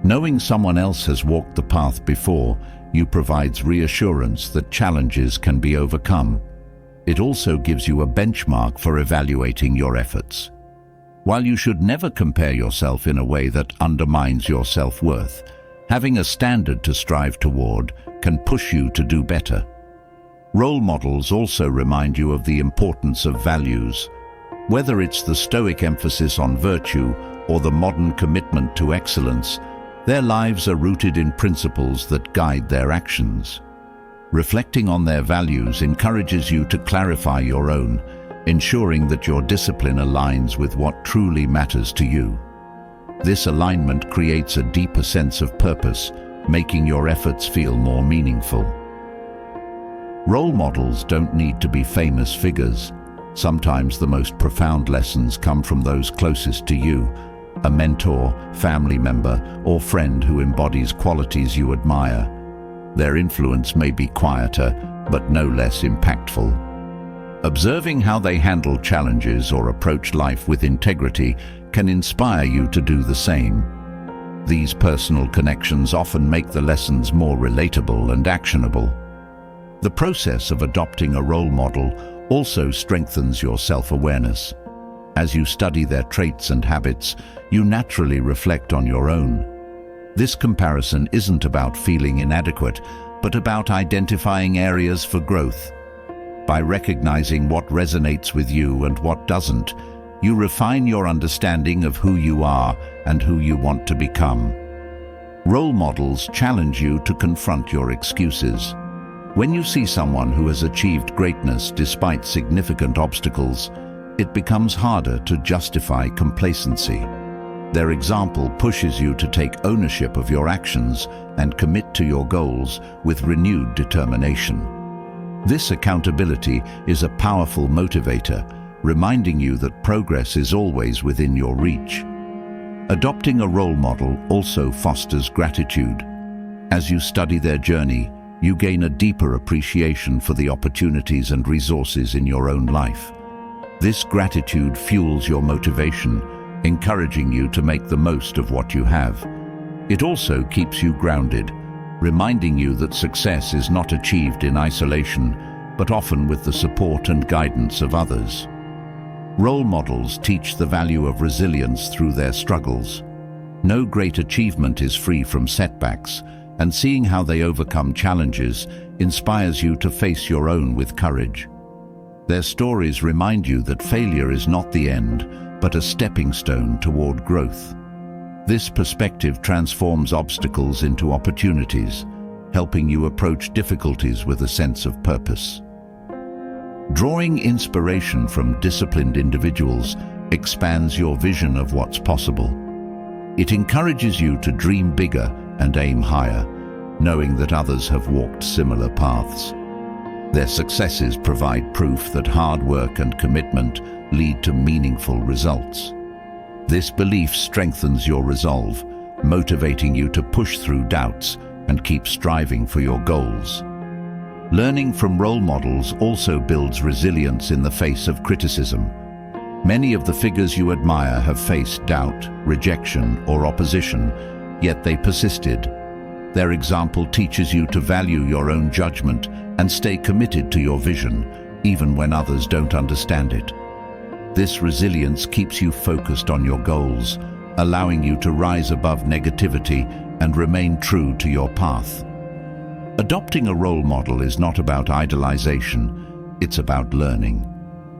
Knowing someone else has walked the path before you provides reassurance that challenges can be overcome. It also gives you a benchmark for evaluating your efforts. While you should never compare yourself in a way that undermines your self-worth, having a standard to strive toward can push you to do better. Role models also remind you of the importance of values. Whether it's the Stoic emphasis on virtue or the modern commitment to excellence, their lives are rooted in principles that guide their actions. Reflecting on their values encourages you to clarify your own, ensuring that your discipline aligns with what truly matters to you. This alignment creates a deeper sense of purpose, making your efforts feel more meaningful. Role models don't need to be famous figures. Sometimes the most profound lessons come from those closest to you, a mentor, family member, or friend who embodies qualities you admire. Their influence may be quieter, but no less impactful. Observing how they handle challenges or approach life with integrity can inspire you to do the same. These personal connections often make the lessons more relatable and actionable. The process of adopting a role model also strengthens your self-awareness. As you study their traits and habits, you naturally reflect on your own. This comparison isn't about feeling inadequate, but about identifying areas for growth. By recognizing what resonates with you and what doesn't, you refine your understanding of who you are and who you want to become. Role models challenge you to confront your excuses. When you see someone who has achieved greatness despite significant obstacles, it becomes harder to justify complacency. Their example pushes you to take ownership of your actions and commit to your goals with renewed determination. This accountability is a powerful motivator, reminding you that progress is always within your reach. Adopting a role model also fosters gratitude. As you study their journey, you gain a deeper appreciation for the opportunities and resources in your own life. This gratitude fuels your motivation, encouraging you to make the most of what you have. It also keeps you grounded, reminding you that success is not achieved in isolation, but often with the support and guidance of others. Role models teach the value of resilience through their struggles. No great achievement is free from setbacks, and seeing how they overcome challenges inspires you to face your own with courage. Their stories remind you that failure is not the end, but a stepping stone toward growth. This perspective transforms obstacles into opportunities, helping you approach difficulties with a sense of purpose. Drawing inspiration from disciplined individuals expands your vision of what's possible. It encourages you to dream bigger and aim higher, knowing that others have walked similar paths. Their successes provide proof that hard work and commitment lead to meaningful results. This belief strengthens your resolve, motivating you to push through doubts and keep striving for your goals. Learning from role models also builds resilience in the face of criticism. Many of the figures you admire have faced doubt, rejection, or opposition, yet they persisted. Their example teaches you to value your own judgment and stay committed to your vision, even when others don't understand it. This resilience keeps you focused on your goals, allowing you to rise above negativity and remain true to your path. Adopting a role model is not about idolization, it's about learning.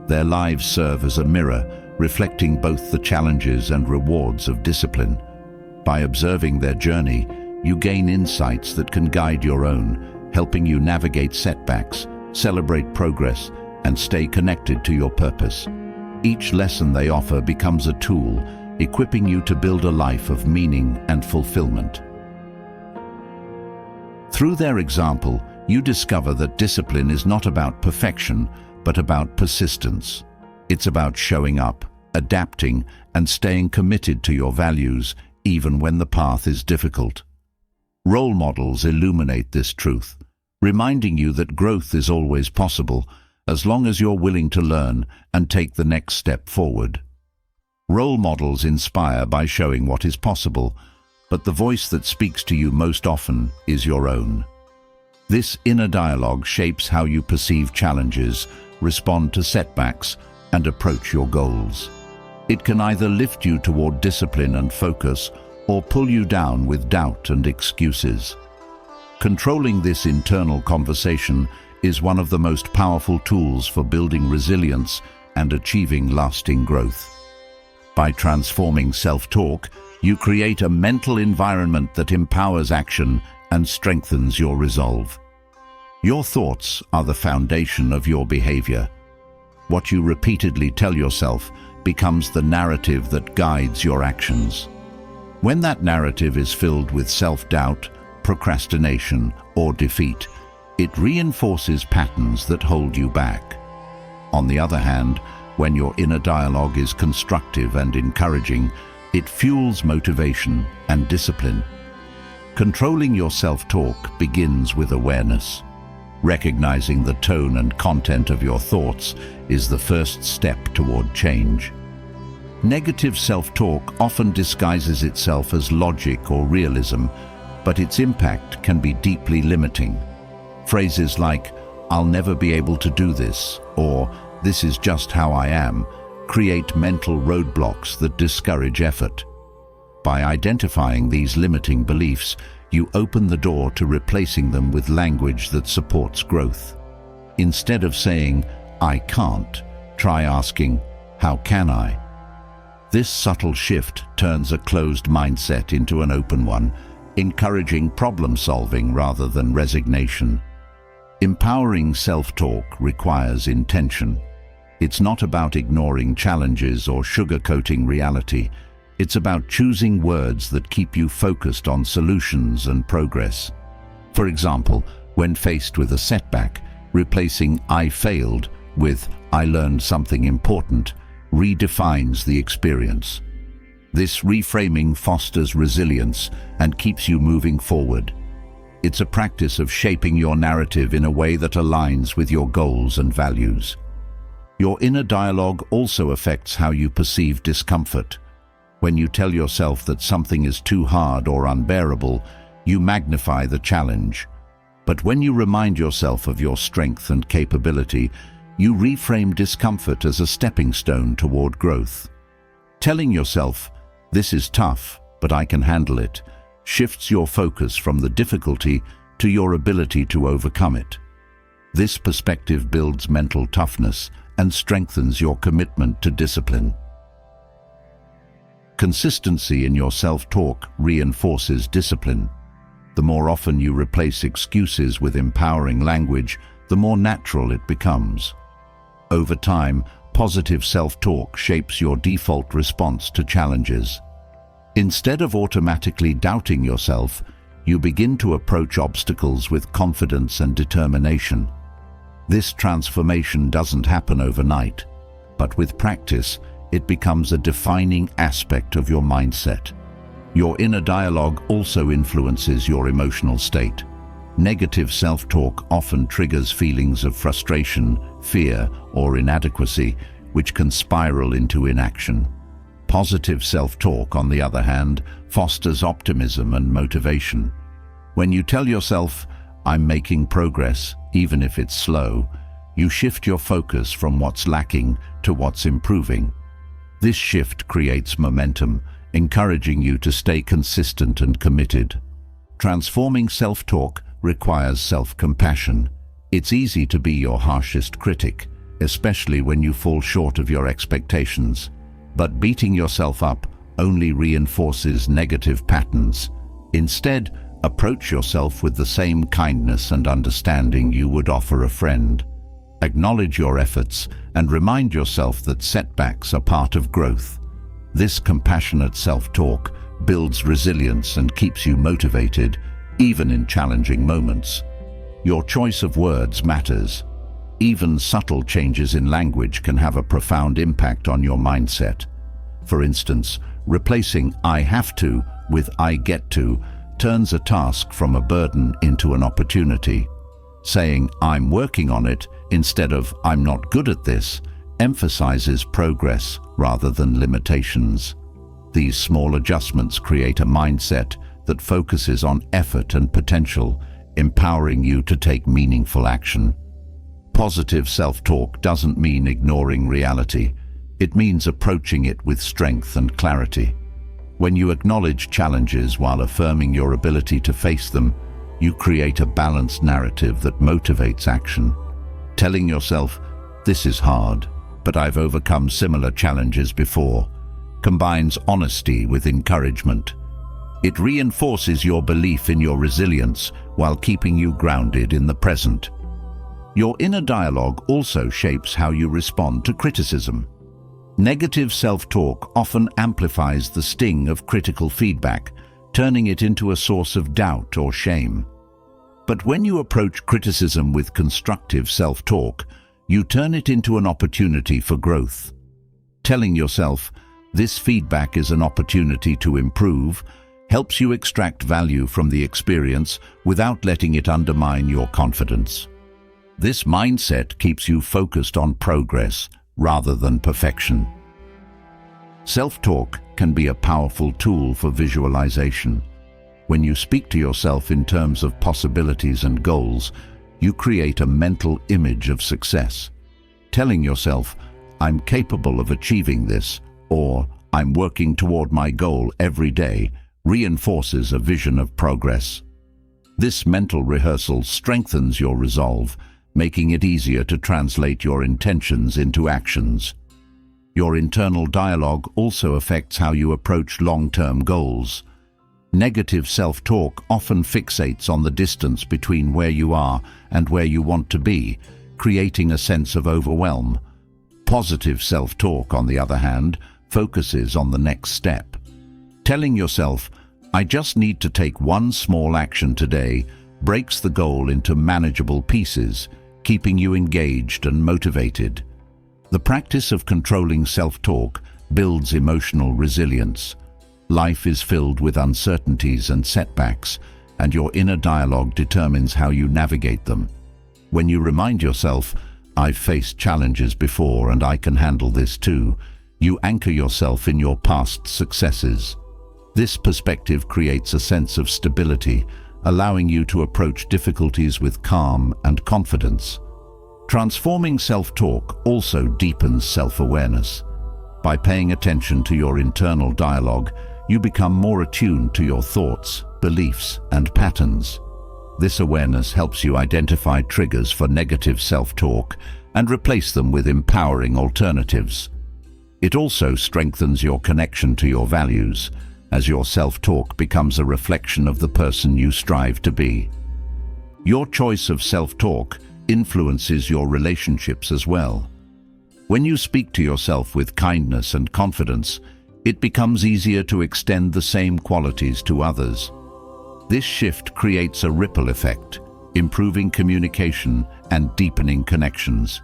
Their lives serve as a mirror, reflecting both the challenges and rewards of discipline. By observing their journey, you gain insights that can guide your own, helping you navigate setbacks, celebrate progress, and stay connected to your purpose. Each lesson they offer becomes a tool, equipping you to build a life of meaning and fulfillment. Through their example, you discover that discipline is not about perfection, but about persistence. It's about showing up, adapting, and staying committed to your values, even when the path is difficult. Role models illuminate this truth, reminding you that growth is always possible, as long as you're willing to learn and take the next step forward. Role models inspire by showing what is possible, but the voice that speaks to you most often is your own. This inner dialogue shapes how you perceive challenges, respond to setbacks, and approach your goals. It can either lift you toward discipline and focus, or pull you down with doubt and excuses. Controlling this internal conversation is one of the most powerful tools for building resilience and achieving lasting growth. By transforming self-talk, you create a mental environment that empowers action and strengthens your resolve. Your thoughts are the foundation of your behavior. What you repeatedly tell yourself becomes the narrative that guides your actions. When that narrative is filled with self-doubt, procrastination, or defeat, it reinforces patterns that hold you back. On the other hand, when your inner dialogue is constructive and encouraging, it fuels motivation and discipline. Controlling your self-talk begins with awareness. Recognizing the tone and content of your thoughts is the first step toward change. Negative self-talk often disguises itself as logic or realism, but its impact can be deeply limiting. Phrases like, "I'll never be able to do this," or "This is just how I am," create mental roadblocks that discourage effort. By identifying these limiting beliefs, you open the door to replacing them with language that supports growth. Instead of saying, "I can't," try asking, "How can I?" This subtle shift turns a closed mindset into an open one, encouraging problem-solving rather than resignation. Empowering self-talk requires intention. It's not about ignoring challenges or sugarcoating reality. It's about choosing words that keep you focused on solutions and progress. For example, when faced with a setback, replacing "I failed" with "I learned something important" redefines the experience. This reframing fosters resilience and keeps you moving forward. It's a practice of shaping your narrative in a way that aligns with your goals and values. Your inner dialogue also affects how you perceive discomfort. When you tell yourself that something is too hard or unbearable, you magnify the challenge. But when you remind yourself of your strength and capability, you reframe discomfort as a stepping stone toward growth. Telling yourself, "This is tough, but I can handle it," shifts your focus from the difficulty to your ability to overcome it. This perspective builds mental toughness and strengthens your commitment to discipline. Consistency in your self-talk reinforces discipline. The more often you replace excuses with empowering language, the more natural it becomes. Over time, positive self-talk shapes your default response to challenges. Instead of automatically doubting yourself, you begin to approach obstacles with confidence and determination. This transformation doesn't happen overnight, but with practice, it becomes a defining aspect of your mindset. Your inner dialogue also influences your emotional state. Negative self-talk often triggers feelings of frustration, fear, or inadequacy, which can spiral into inaction. Positive self-talk, on the other hand, fosters optimism and motivation. When you tell yourself, "I'm making progress, even if it's slow," you shift your focus from what's lacking to what's improving. This shift creates momentum, encouraging you to stay consistent and committed. Transforming self-talk requires self-compassion. It's easy to be your harshest critic, especially when you fall short of your expectations. But beating yourself up only reinforces negative patterns. Instead, approach yourself with the same kindness and understanding you would offer a friend. Acknowledge your efforts and remind yourself that setbacks are part of growth. This compassionate self-talk builds resilience and keeps you motivated, even in challenging moments. Your choice of words matters. Even subtle changes in language can have a profound impact on your mindset. For instance, replacing "I have to" with "I get to" turns a task from a burden into an opportunity. Saying "I'm working on it" instead of "I'm not good at this" emphasizes progress rather than limitations. These small adjustments create a mindset that focuses on effort and potential, empowering you to take meaningful action. Positive self-talk doesn't mean ignoring reality. It means approaching it with strength and clarity. When you acknowledge challenges while affirming your ability to face them, you create a balanced narrative that motivates action. Telling yourself, "This is hard, but I've overcome similar challenges before," combines honesty with encouragement. It reinforces your belief in your resilience while keeping you grounded in the present. Your inner dialogue also shapes how you respond to criticism. Negative self-talk often amplifies the sting of critical feedback, turning it into a source of doubt or shame. But when you approach criticism with constructive self-talk, you turn it into an opportunity for growth. Telling yourself, "This feedback is an opportunity to improve," helps you extract value from the experience without letting it undermine your confidence. This mindset keeps you focused on progress rather than perfection. Self-talk can be a powerful tool for visualization. When you speak to yourself in terms of possibilities and goals, you create a mental image of success. Telling yourself, "I'm capable of achieving this," or "I'm working toward my goal every day," reinforces a vision of progress. This mental rehearsal strengthens your resolve, making it easier to translate your intentions into actions. Your internal dialogue also affects how you approach long-term goals. Negative self-talk often fixates on the distance between where you are and where you want to be, creating a sense of overwhelm. Positive self-talk, on the other hand, focuses on the next step. Telling yourself, "I just need to take one small action today," breaks the goal into manageable pieces, keeping you engaged and motivated. The practice of controlling self-talk builds emotional resilience. Life is filled with uncertainties and setbacks, and your inner dialogue determines how you navigate them. When you remind yourself, "I've faced challenges before and I can handle this too," you anchor yourself in your past successes. This perspective creates a sense of stability, allowing you to approach difficulties with calm and confidence. Transforming self-talk also deepens self-awareness. By paying attention to your internal dialogue, you become more attuned to your thoughts, beliefs, and patterns. This awareness helps you identify triggers for negative self-talk and replace them with empowering alternatives. It also strengthens your connection to your values, as your self-talk becomes a reflection of the person you strive to be. Your choice of self-talk influences your relationships as well. When you speak to yourself with kindness and confidence, it becomes easier to extend the same qualities to others. This shift creates a ripple effect, improving communication and deepening connections.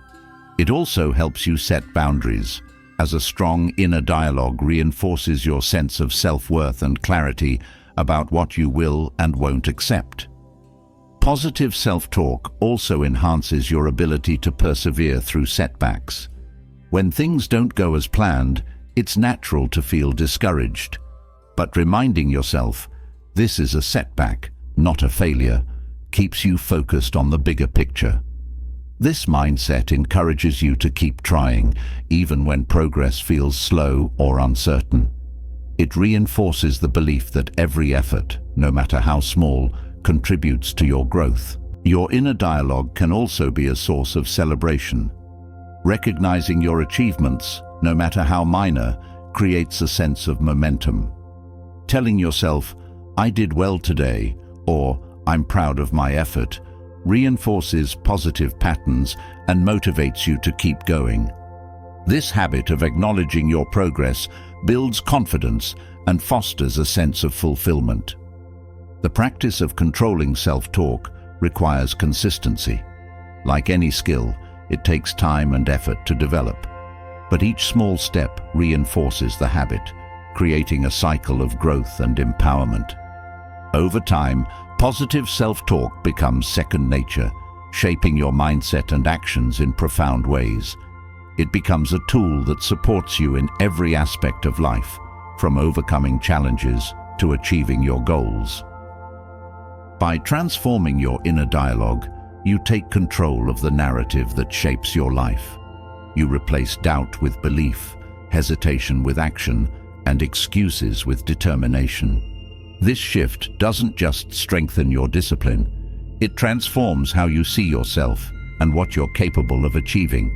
It also helps you set boundaries, as a strong inner dialogue reinforces your sense of self-worth and clarity about what you will and won't accept. Positive self-talk also enhances your ability to persevere through setbacks. When things don't go as planned, it's natural to feel discouraged. But reminding yourself, "This is a setback, not a failure," keeps you focused on the bigger picture. This mindset encourages you to keep trying, even when progress feels slow or uncertain. It reinforces the belief that every effort, no matter how small, contributes to your growth. Your inner dialogue can also be a source of celebration. Recognizing your achievements, no matter how minor, creates a sense of momentum. Telling yourself, "I did well today," or "I'm proud of my effort," reinforces positive patterns and motivates you to keep going. This habit of acknowledging your progress builds confidence and fosters a sense of fulfillment. The practice of controlling self-talk requires consistency. Like any skill, it takes time and effort to develop. But each small step reinforces the habit, creating a cycle of growth and empowerment. Over time, positive self-talk becomes second nature, shaping your mindset and actions in profound ways. It becomes a tool that supports you in every aspect of life, from overcoming challenges to achieving your goals. By transforming your inner dialogue, you take control of the narrative that shapes your life. You replace doubt with belief, hesitation with action, and excuses with determination. This shift doesn't just strengthen your discipline, it transforms how you see yourself and what you're capable of achieving.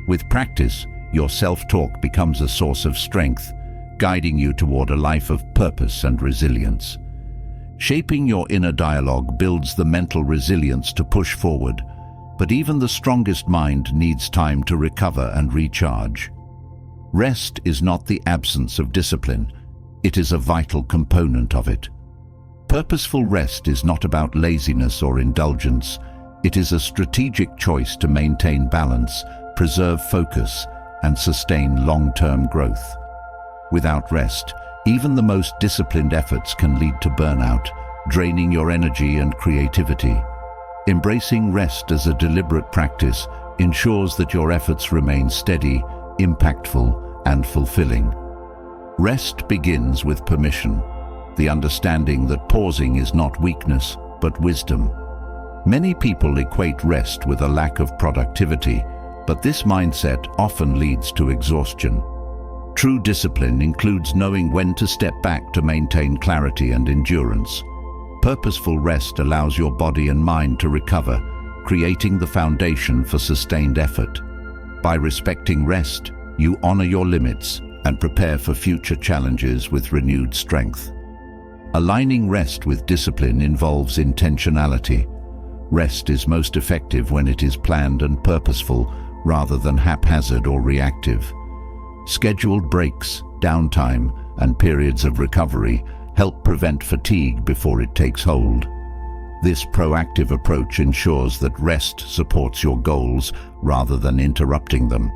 With practice, your self-talk becomes a source of strength, guiding you toward a life of purpose and resilience. Shaping your inner dialogue builds the mental resilience to push forward, but even the strongest mind needs time to recover and recharge. Rest is not the absence of discipline, it is a vital component of it. Purposeful rest is not about laziness or indulgence, it is a strategic choice to maintain balance, preserve focus, and sustain long-term growth. Without rest, even the most disciplined efforts can lead to burnout, draining your energy and creativity. Embracing rest as a deliberate practice ensures that your efforts remain steady, impactful, and fulfilling. Rest begins with permission, the understanding that pausing is not weakness, but wisdom. Many people equate rest with a lack of productivity, but this mindset often leads to exhaustion. True discipline includes knowing when to step back to maintain clarity and endurance. Purposeful rest allows your body and mind to recover, creating the foundation for sustained effort. By respecting rest, you honor your limits and prepare for future challenges with renewed strength. Aligning rest with discipline involves intentionality. Rest is most effective when it is planned and purposeful, rather than haphazard or reactive. Scheduled breaks, downtime, and periods of recovery help prevent fatigue before it takes hold. This proactive approach ensures that rest supports your goals rather than interrupting them.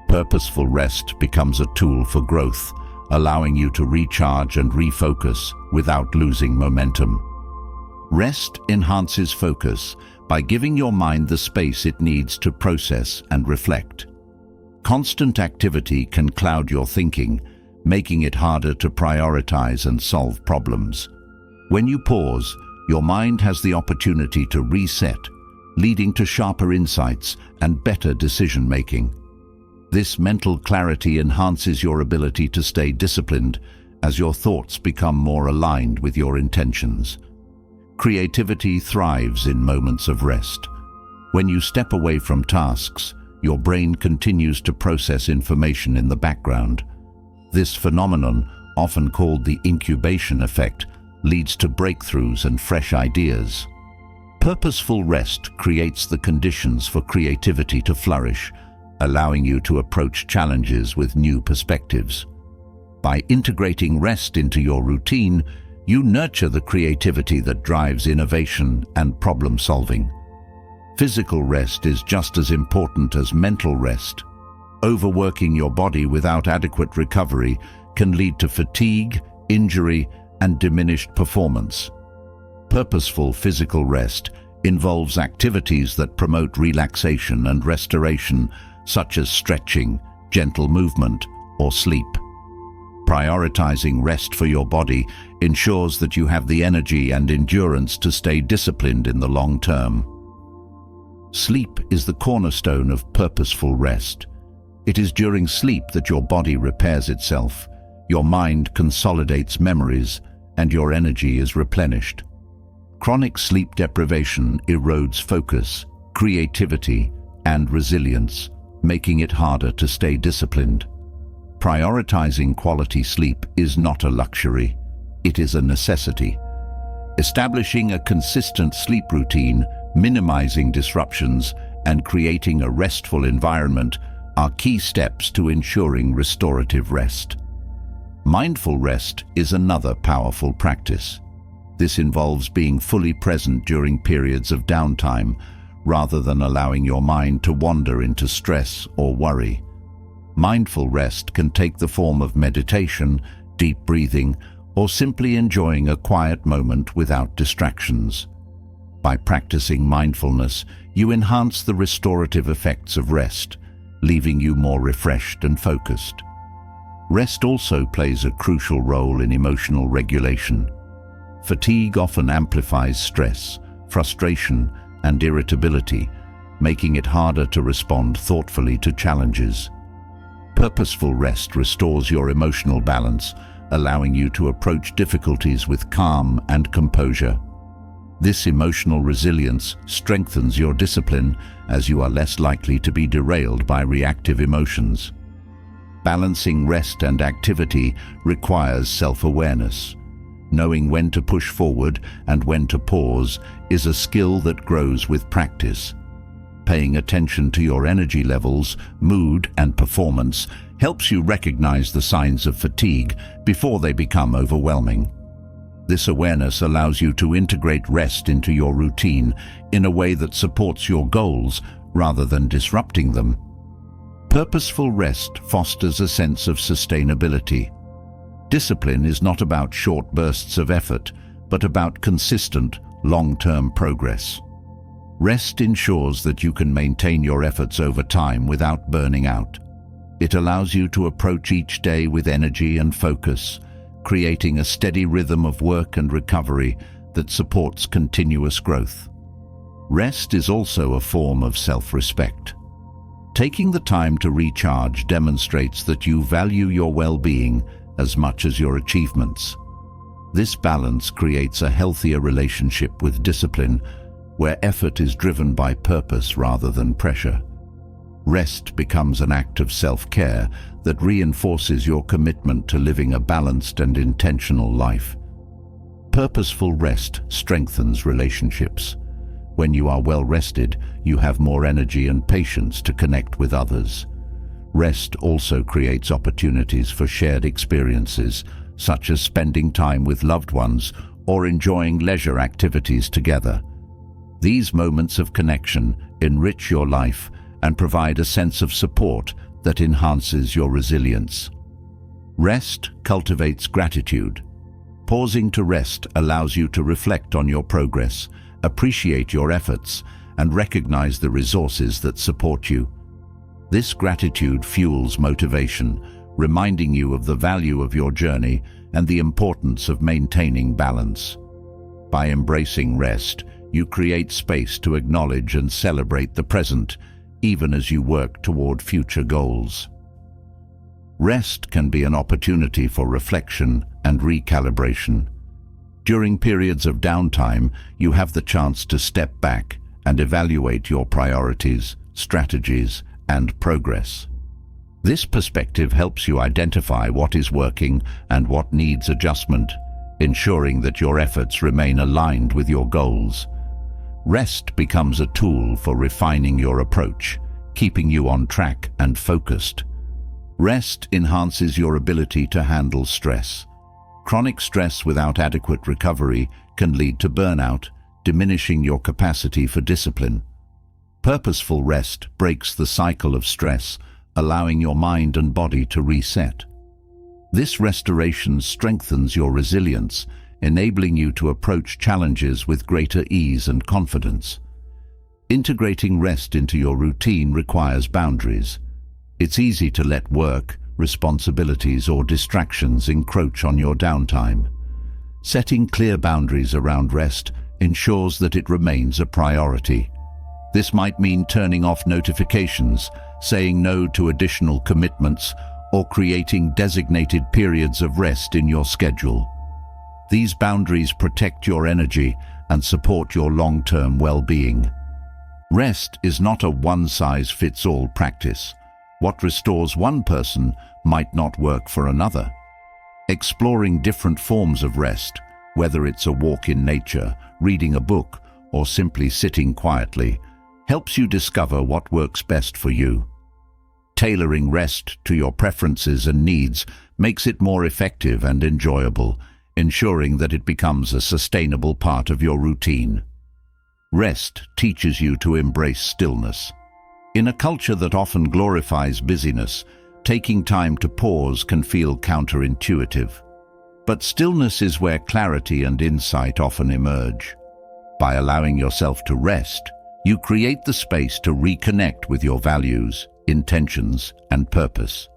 Purposeful rest becomes a tool for growth, allowing you to recharge and refocus without losing momentum. Rest enhances focus by giving your mind the space it needs to process and reflect. Constant activity can cloud your thinking, making it harder to prioritize and solve problems. When you pause, your mind has the opportunity to reset, leading to sharper insights and better decision-making. This mental clarity enhances your ability to stay disciplined as your thoughts become more aligned with your intentions. Creativity thrives in moments of rest. When you step away from tasks, your brain continues to process information in the background. This phenomenon, often called the incubation effect, leads to breakthroughs and fresh ideas. Purposeful rest creates the conditions for creativity to flourish, allowing you to approach challenges with new perspectives. By integrating rest into your routine, you nurture the creativity that drives innovation and problem-solving. Physical rest is just as important as mental rest. Overworking your body without adequate recovery can lead to fatigue, injury, and diminished performance. Purposeful physical rest involves activities that promote relaxation and restoration, such as stretching, gentle movement, or sleep. Prioritizing rest for your body ensures that you have the energy and endurance to stay disciplined in the long term. Sleep is the cornerstone of purposeful rest. It is during sleep that your body repairs itself, your mind consolidates memories, and your energy is replenished. Chronic sleep deprivation erodes focus, creativity, and resilience, making it harder to stay disciplined. Prioritizing quality sleep is not a luxury, it is a necessity. Establishing a consistent sleep routine, minimizing disruptions, and creating a restful environment are key steps to ensuring restorative rest. Mindful rest is another powerful practice. This involves being fully present during periods of downtime, rather than allowing your mind to wander into stress or worry. Mindful rest can take the form of meditation, deep breathing, or simply enjoying a quiet moment without distractions. By practicing mindfulness, you enhance the restorative effects of rest, leaving you more refreshed and focused. Rest also plays a crucial role in emotional regulation. Fatigue often amplifies stress, frustration, and irritability, making it harder to respond thoughtfully to challenges. Purposeful rest restores your emotional balance, allowing you to approach difficulties with calm and composure. This emotional resilience strengthens your discipline, as you are less likely to be derailed by reactive emotions. Balancing rest and activity requires self-awareness. Knowing when to push forward and when to pause is a skill that grows with practice. Paying attention to your energy levels, mood, and performance helps you recognize the signs of fatigue before they become overwhelming. This awareness allows you to integrate rest into your routine in a way that supports your goals rather than disrupting them. Purposeful rest fosters a sense of sustainability. Discipline is not about short bursts of effort, but about consistent, long-term progress. Rest ensures that you can maintain your efforts over time without burning out. It allows you to approach each day with energy and focus, creating a steady rhythm of work and recovery that supports continuous growth. Rest is also a form of self-respect. Taking the time to recharge demonstrates that you value your well-being as much as your achievements. This balance creates a healthier relationship with discipline, where effort is driven by purpose rather than pressure. Rest becomes an act of self-care that reinforces your commitment to living a balanced and intentional life. Purposeful rest strengthens relationships. When you are well rested, you have more energy and patience to connect with others. Rest also creates opportunities for shared experiences, such as spending time with loved ones or enjoying leisure activities together. These moments of connection enrich your life and provide a sense of support that enhances your resilience. Rest cultivates gratitude. Pausing to rest allows you to reflect on your progress, appreciate your efforts, and recognize the resources that support you. This gratitude fuels motivation, reminding you of the value of your journey and the importance of maintaining balance. By embracing rest, you create space to acknowledge and celebrate the present, even as you work toward future goals. Rest can be an opportunity for reflection and recalibration. During periods of downtime, you have the chance to step back and evaluate your priorities, strategies, and progress. This perspective helps you identify what is working and what needs adjustment, ensuring that your efforts remain aligned with your goals. Rest becomes a tool for refining your approach, keeping you on track and focused. Rest enhances your ability to handle stress. Chronic stress without adequate recovery can lead to burnout, diminishing your capacity for discipline. Purposeful rest breaks the cycle of stress, allowing your mind and body to reset. This restoration strengthens your resilience, enabling you to approach challenges with greater ease and confidence. Integrating rest into your routine requires boundaries. It's easy to let work, responsibilities, or distractions encroach on your downtime. Setting clear boundaries around rest ensures that it remains a priority. This might mean turning off notifications, saying no to additional commitments, or creating designated periods of rest in your schedule. These boundaries protect your energy and support your long-term well-being. Rest is not a one-size-fits-all practice. What restores one person might not work for another. Exploring different forms of rest, whether it's a walk in nature, reading a book, or simply sitting quietly, helps you discover what works best for you. Tailoring rest to your preferences and needs makes it more effective and enjoyable, ensuring that it becomes a sustainable part of your routine. Rest teaches you to embrace stillness. In a culture that often glorifies busyness, taking time to pause can feel counterintuitive. But stillness is where clarity and insight often emerge. By allowing yourself to rest, you create the space to reconnect with your values, intentions, and purpose.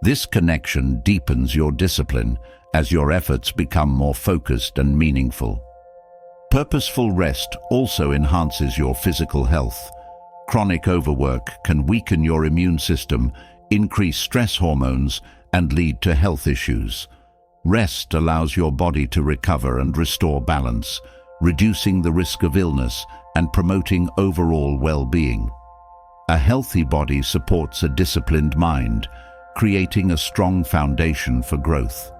This connection deepens your discipline as your efforts become more focused and meaningful. Purposeful rest also enhances your physical health. Chronic overwork can weaken your immune system, increase stress hormones, and lead to health issues. Rest allows your body to recover and restore balance, reducing the risk of illness and promoting overall well-being. A healthy body supports a disciplined mind, creating a strong foundation for growth.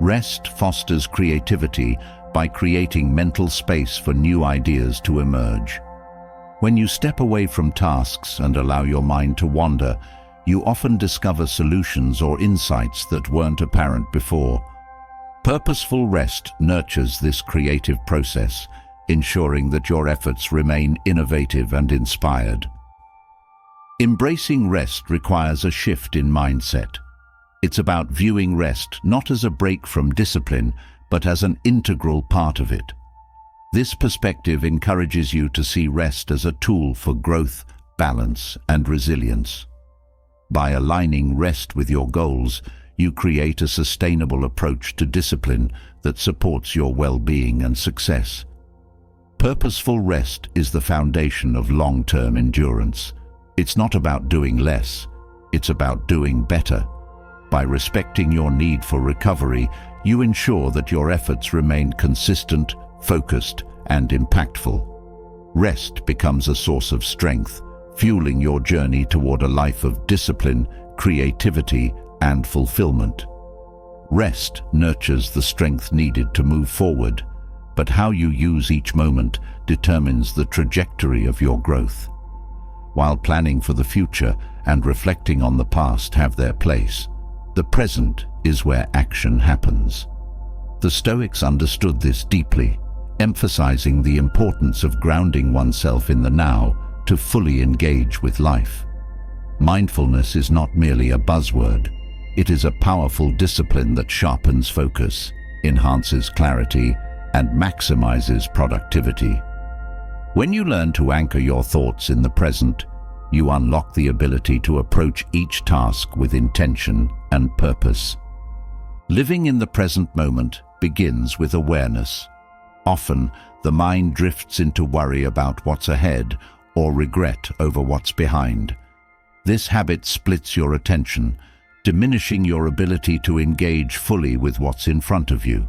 Rest fosters creativity by creating mental space for new ideas to emerge. When you step away from tasks and allow your mind to wander, you often discover solutions or insights that weren't apparent before. Purposeful rest nurtures this creative process, ensuring that your efforts remain innovative and inspired. Embracing rest requires a shift in mindset. It's about viewing rest not as a break from discipline, but as an integral part of it. This perspective encourages you to see rest as a tool for growth, balance, and resilience. By aligning rest with your goals, you create a sustainable approach to discipline that supports your well-being and success. Purposeful rest is the foundation of long-term endurance. It's not about doing less, it's about doing better. By respecting your need for recovery, you ensure that your efforts remain consistent, focused, and impactful. Rest becomes a source of strength, fueling your journey toward a life of discipline, creativity, and fulfillment. Rest nurtures the strength needed to move forward, but how you use each moment determines the trajectory of your growth. While planning for the future and reflecting on the past have their place, the present is where action happens. The Stoics understood this deeply, emphasizing the importance of grounding oneself in the now to fully engage with life. Mindfulness is not merely a buzzword. It is a powerful discipline that sharpens focus, enhances clarity, and maximizes productivity. When you learn to anchor your thoughts in the present, you unlock the ability to approach each task with intention and purpose. Living in the present moment begins with awareness. Often, the mind drifts into worry about what's ahead or regret over what's behind. This habit splits your attention, diminishing your ability to engage fully with what's in front of you.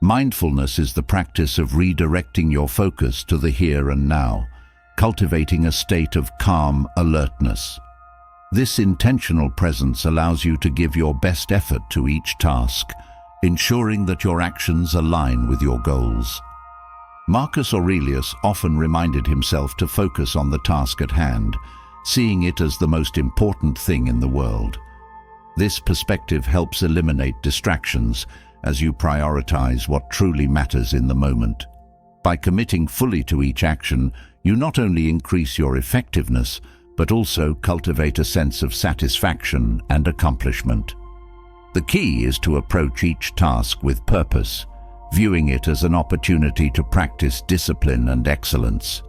Mindfulness is the practice of redirecting your focus to the here and now, cultivating a state of calm alertness. This intentional presence allows you to give your best effort to each task, ensuring that your actions align with your goals. Marcus Aurelius often reminded himself to focus on the task at hand, seeing it as the most important thing in the world. This perspective helps eliminate distractions as you prioritize what truly matters in the moment. By committing fully to each action, you not only increase your effectiveness, but also cultivate a sense of satisfaction and accomplishment. The key is to approach each task with purpose, viewing it as an opportunity to practice discipline and excellence.